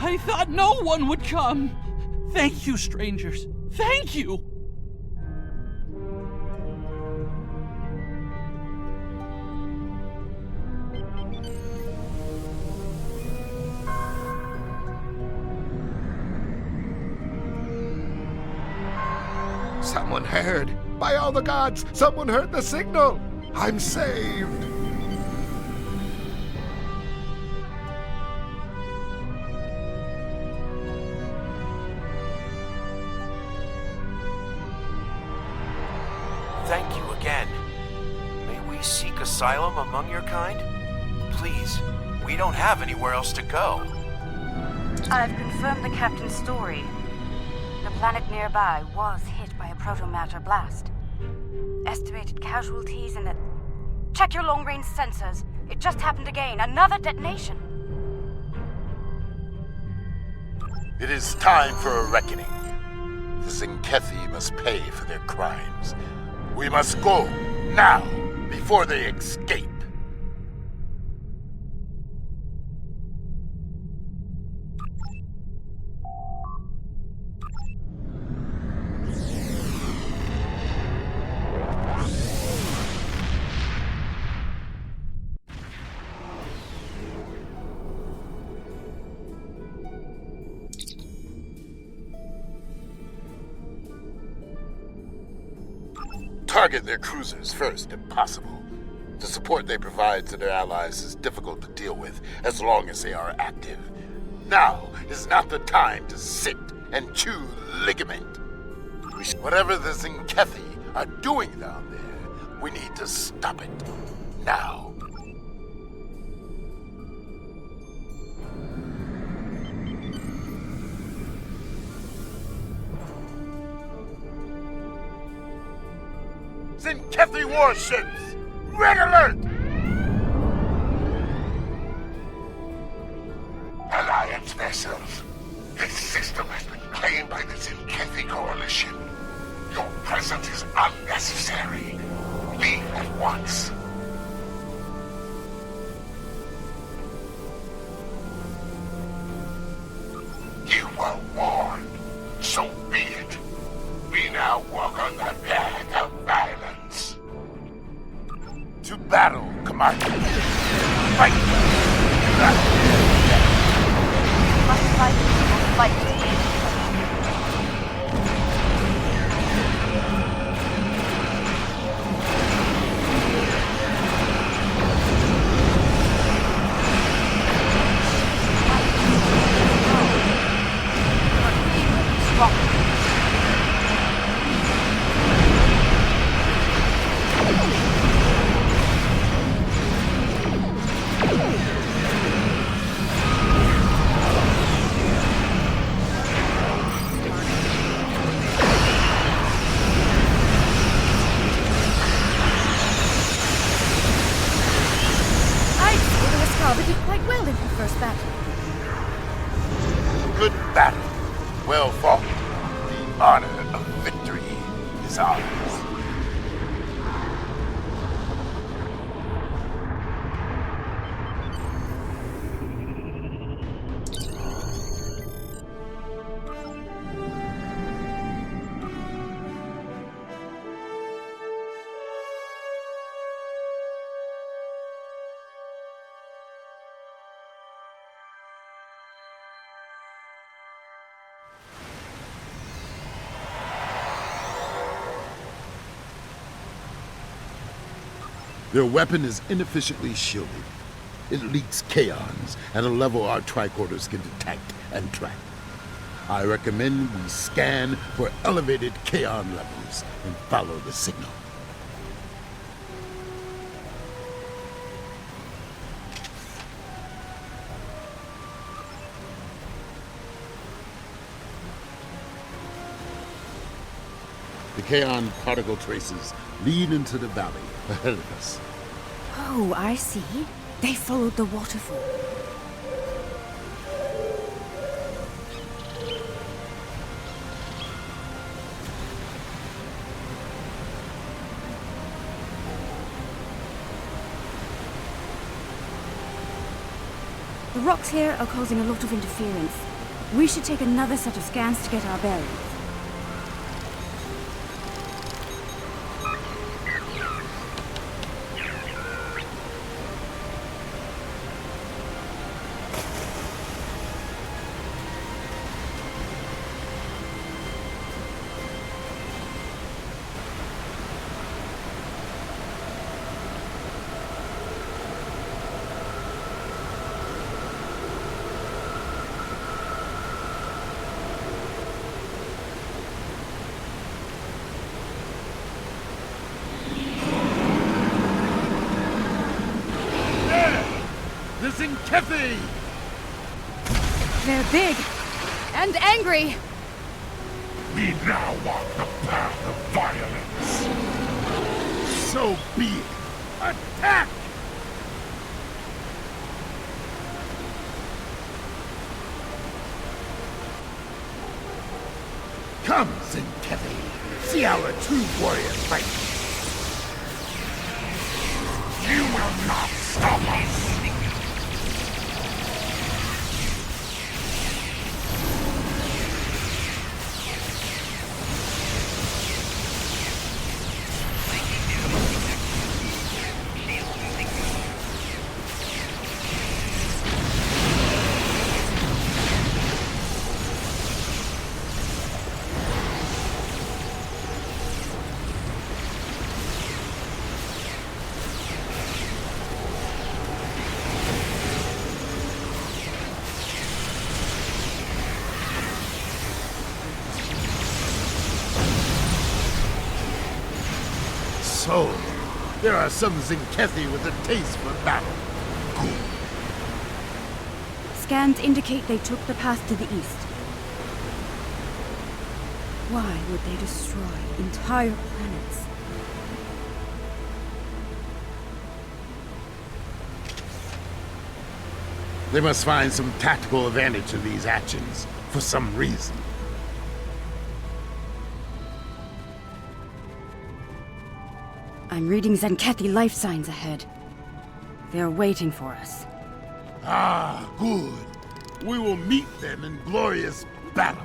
[SPEAKER 6] I thought no one would come. Thank you, strangers. Thank you.
[SPEAKER 5] Someone heard. By all the gods, someone heard the signal. I'm saved.
[SPEAKER 7] Thank you again. May we seek asylum among your kind? Please, we don't have anywhere else to go.
[SPEAKER 2] I've confirmed the captain's story. The planet nearby was hit by a protomatter blast. Estimated casualties in the... Check your long-range sensors. It just happened again. Another detonation.
[SPEAKER 5] It is time for a reckoning. The Zinkethi must pay for their crimes. We must go, now, before they escape. Target their cruisers first, if possible. The support they provide to their allies is difficult to deal with as long as they are active. Now is not the time to sit and chew ligament. Whatever the Zinkethi are doing down there, we need to stop it. Now. Zinkethi warships! Red alert!
[SPEAKER 9] Alliance vessels. This system has been claimed by the Zinkethi Coalition. Your presence is unnecessary. Leave at once. You were warned. So be it. We now walk on the path of violence.
[SPEAKER 5] To battle, Commander. Fight!
[SPEAKER 2] Must fight to the end.
[SPEAKER 3] Did quite well in her first battle.
[SPEAKER 5] Good battle. Well fought. The honor of victory is ours. Their weapon is inefficiently shielded. It leaks kaons at a level our tricorders can detect and track. I recommend we scan for elevated kaon levels and follow the signal. The kaon particle traces lead into the valley ahead of us.
[SPEAKER 3] Oh, I see. They followed the waterfall. The rocks here are causing a lot of interference. We should take another set of scans to get our bearings.
[SPEAKER 5] Zinkethi!
[SPEAKER 3] They're big and angry.
[SPEAKER 9] We now walk the path of violence.
[SPEAKER 5] So be it. Attack! Come, Zinkethi. See our true warriors fight.
[SPEAKER 9] You will not stop us.
[SPEAKER 5] So, there are some Zinkethi with a taste for battle. Good.
[SPEAKER 3] Scans indicate they took the path to the east. Why would they destroy entire planets?
[SPEAKER 5] They must find some tactical advantage in these actions, for some reason.
[SPEAKER 3] I'm reading Zenkethi life signs ahead. They're waiting for us.
[SPEAKER 5] Ah, good. We will meet them in glorious battle.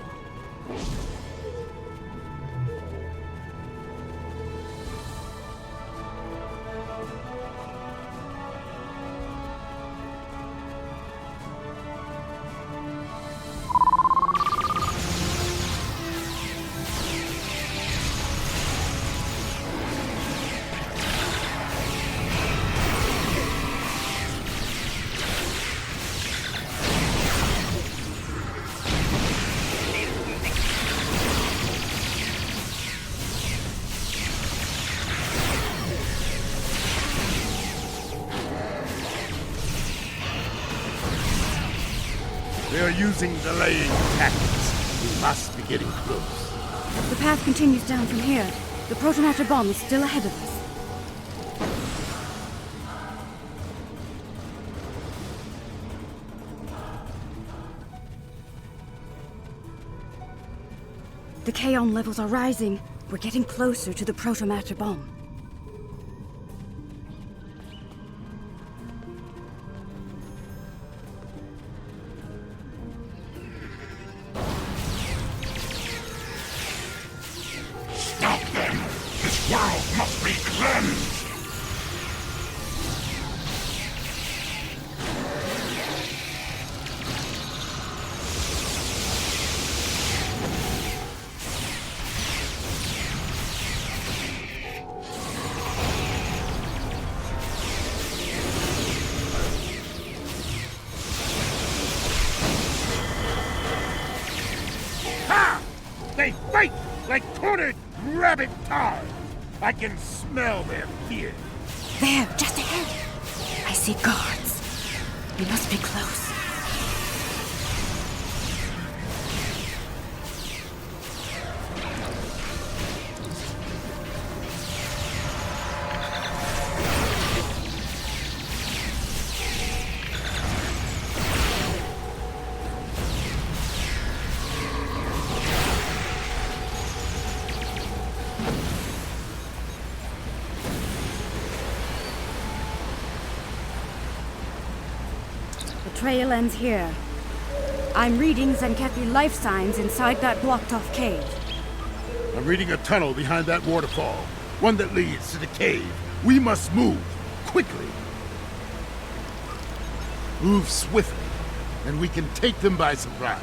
[SPEAKER 5] They are using delaying tactics. We must be getting close.
[SPEAKER 3] The path continues down from here. The protomatter bomb is still ahead of us. The Kaon levels are rising. We're getting closer to the protomatter bomb.
[SPEAKER 9] Stop them! This world must be cleansed!
[SPEAKER 5] Ha! They fight like cornered rabbit tar. I can smell their fear.
[SPEAKER 3] There, just ahead. I see guards. We must be close. The trail ends here. I'm reading Zenkethi life signs inside that blocked-off cave.
[SPEAKER 5] I'm reading a tunnel behind that waterfall. One that leads to the cave. We must move. Quickly. Move swiftly, and we can take them by surprise.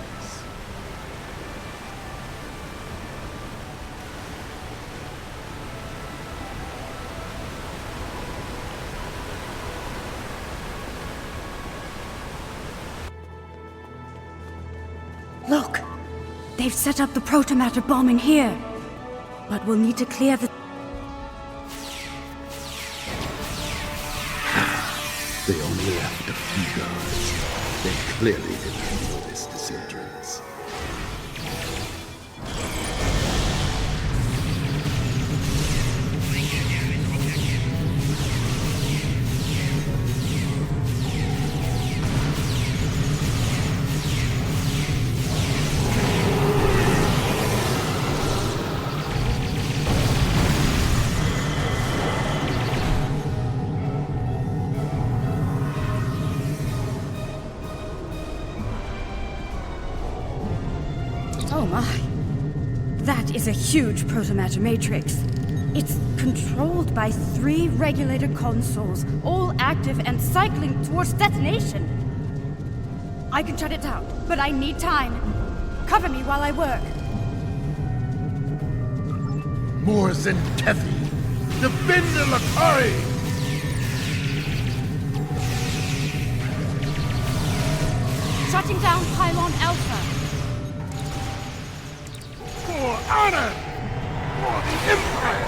[SPEAKER 3] Look! They've set up the protomatter bomb in here. But we'll need to clear the...
[SPEAKER 5] They only left a few guards. They clearly didn't notice this entrance.
[SPEAKER 3] Oh my. That is a huge protomatter matrix. It's controlled by 3 regulator consoles, all active and cycling towards detonation. I can shut it down, but I need time. Cover me while I work.
[SPEAKER 5] More Zenkethi! Defend the Lakari!
[SPEAKER 3] Shutting down Pylon Alpha.
[SPEAKER 5] For honor! For the Empire!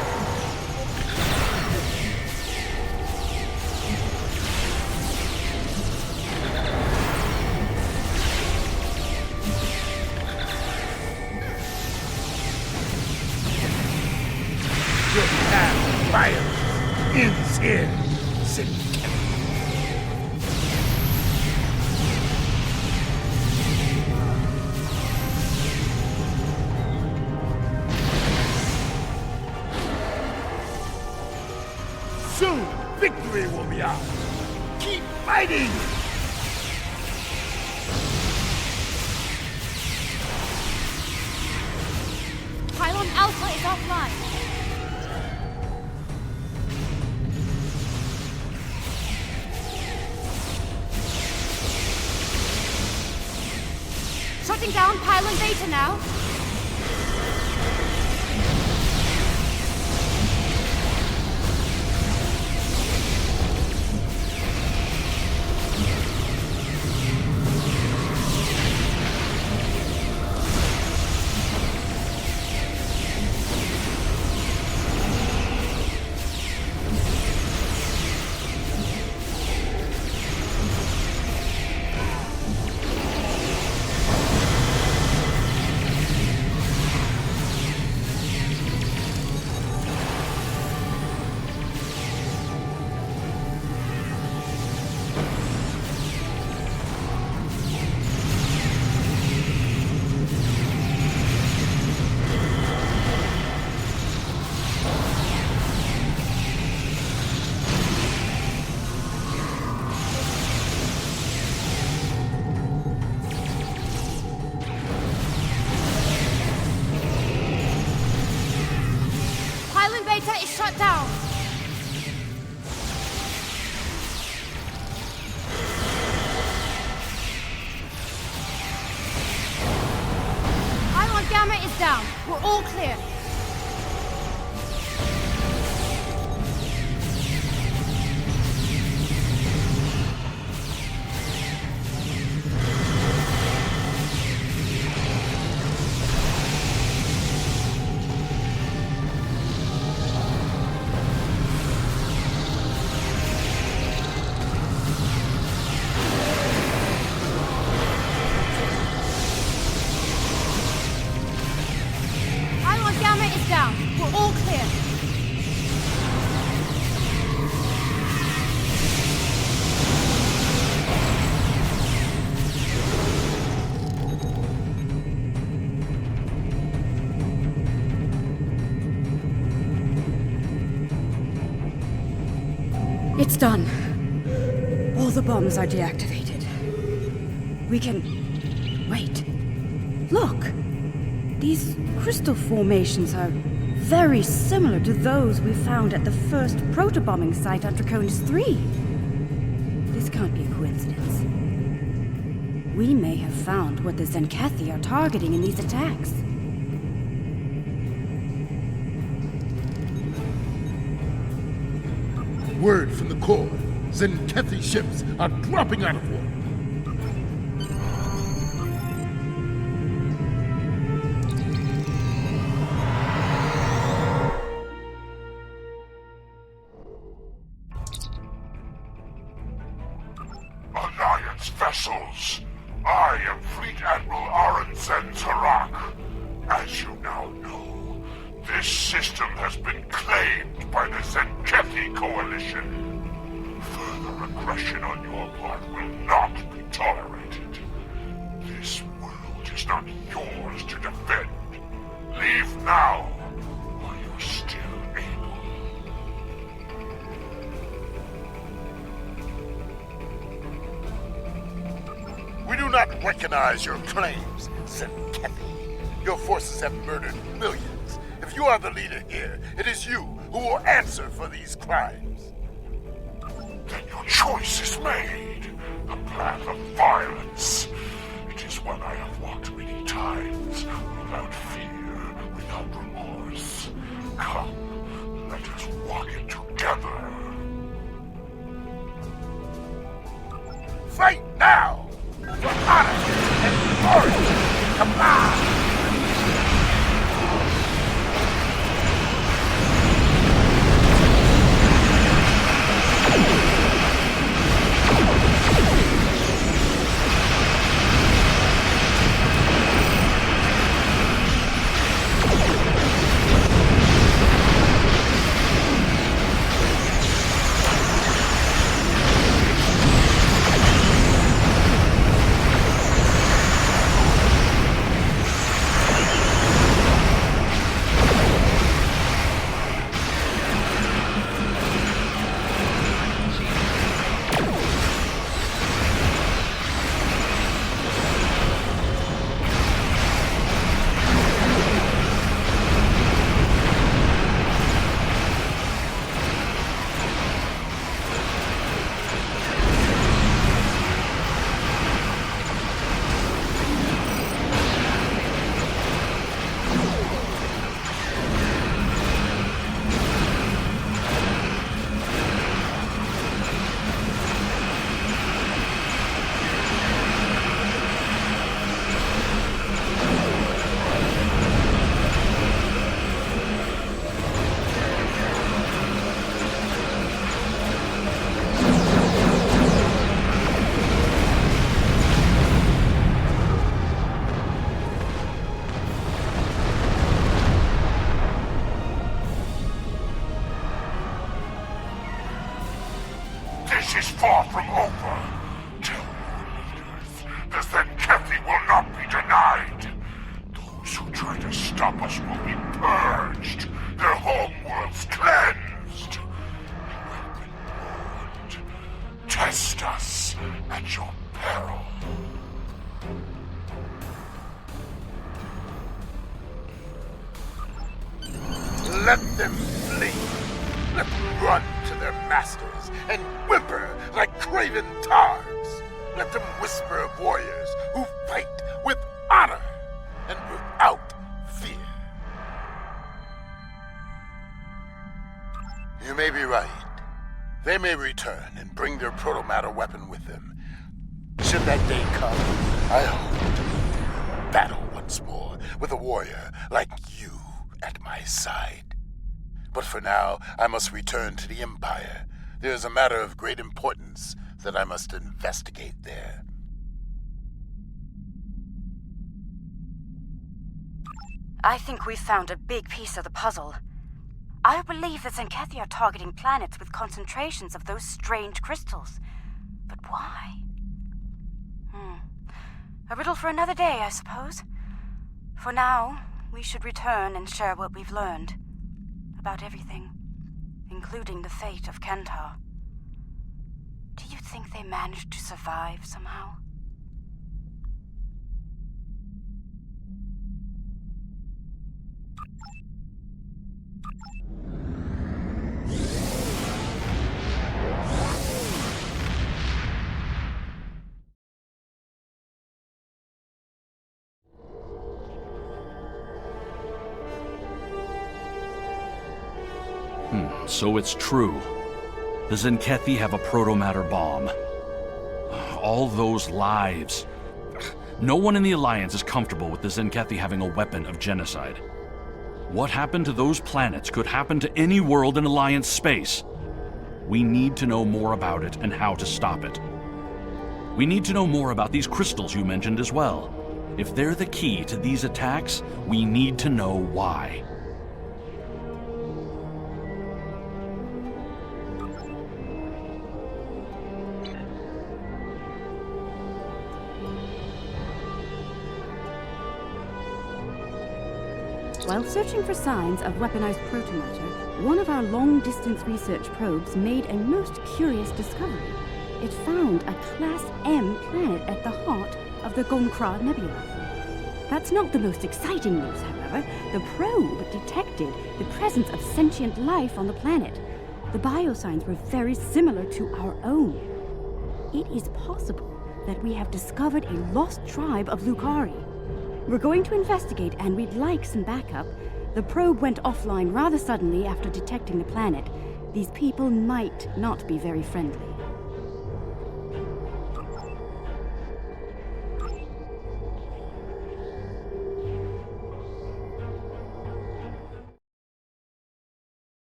[SPEAKER 5] Your path of violence ends here, Zenkethi. Soon, victory will be ours. Keep fighting!
[SPEAKER 3] Pylon Alpha is offline. Shutting down Pylon Beta now. Pylon Beta is shut down. Pylon Gamma is down. We're all clear. Pylon Gamma is down. We're all clear. It's done. All the bombs are deactivated. We can... Wait. Look! These crystal formations are very similar to those we found at the first protobombing site on Draconis 3. This can't be a coincidence. We may have found what the Zenkethi are targeting in these attacks.
[SPEAKER 5] Word from the core. Zenkethi ships are dropping out of water.
[SPEAKER 9] Alliance vessels. I am Fleet Admiral Aurenzan Tarak. As you now know, this system has been claimed by the Zenkethi Coalition. Further aggression on your part will not be tolerated. This world is not yours to defend. Leave now, while you're still able.
[SPEAKER 5] We do not recognize your claims, Zenkethi. Your forces have murdered millions. If you are the leader here, it is you who will answer for these crimes.
[SPEAKER 9] Then your choice is made. The path of violence. It is one I have walked many times, without fear, without remorse. Come, let us walk it together.
[SPEAKER 5] Fight now! For honor and glory! Come on!
[SPEAKER 9] This is far from over. Tell your leaders, the Zenkethi will not be denied. Those who try to stop us will be purged, their homeworlds cleansed. You have been warned. Test us at your peril.
[SPEAKER 5] Let them flee. Let them run to their masters and whimper like craven targs. Let them whisper of warriors who fight with honor and without fear. You may be right. They may return and bring their proto-matter weapon with them. Should that day come, I hope to battle once more with a warrior like you at my side. But for now, I must return to the Empire. There is a matter of great importance that I must investigate there.
[SPEAKER 2] I think we've found a big piece of the puzzle. I believe the Zenkethi are targeting planets with concentrations of those strange crystals. But why? A riddle for another day, I suppose. For now, we should return and share what we've learned. About everything, including the fate of Kentar. Do you think they managed to survive somehow?
[SPEAKER 6] So it's true. The Zenkethi have a protomatter bomb. All those lives. No one in the Alliance is comfortable with the Zenkethi having a weapon of genocide. What happened to those planets could happen to any world in Alliance space. We need to know more about it and how to stop it. We need to know more about these crystals you mentioned as well. If they're the key to these attacks, we need to know why.
[SPEAKER 3] While searching for signs of weaponized protomatter, one of our long-distance research probes made a most curious discovery. It found a Class M planet at the heart of the Gonkra Nebula. That's not the most exciting news, however. The probe detected the presence of sentient life on the planet. The biosigns were very similar to our own. It is possible that we have discovered a lost tribe of Lukari. We're going to investigate, and we'd like some backup. The probe went offline rather suddenly after detecting the planet. These people might not be very friendly.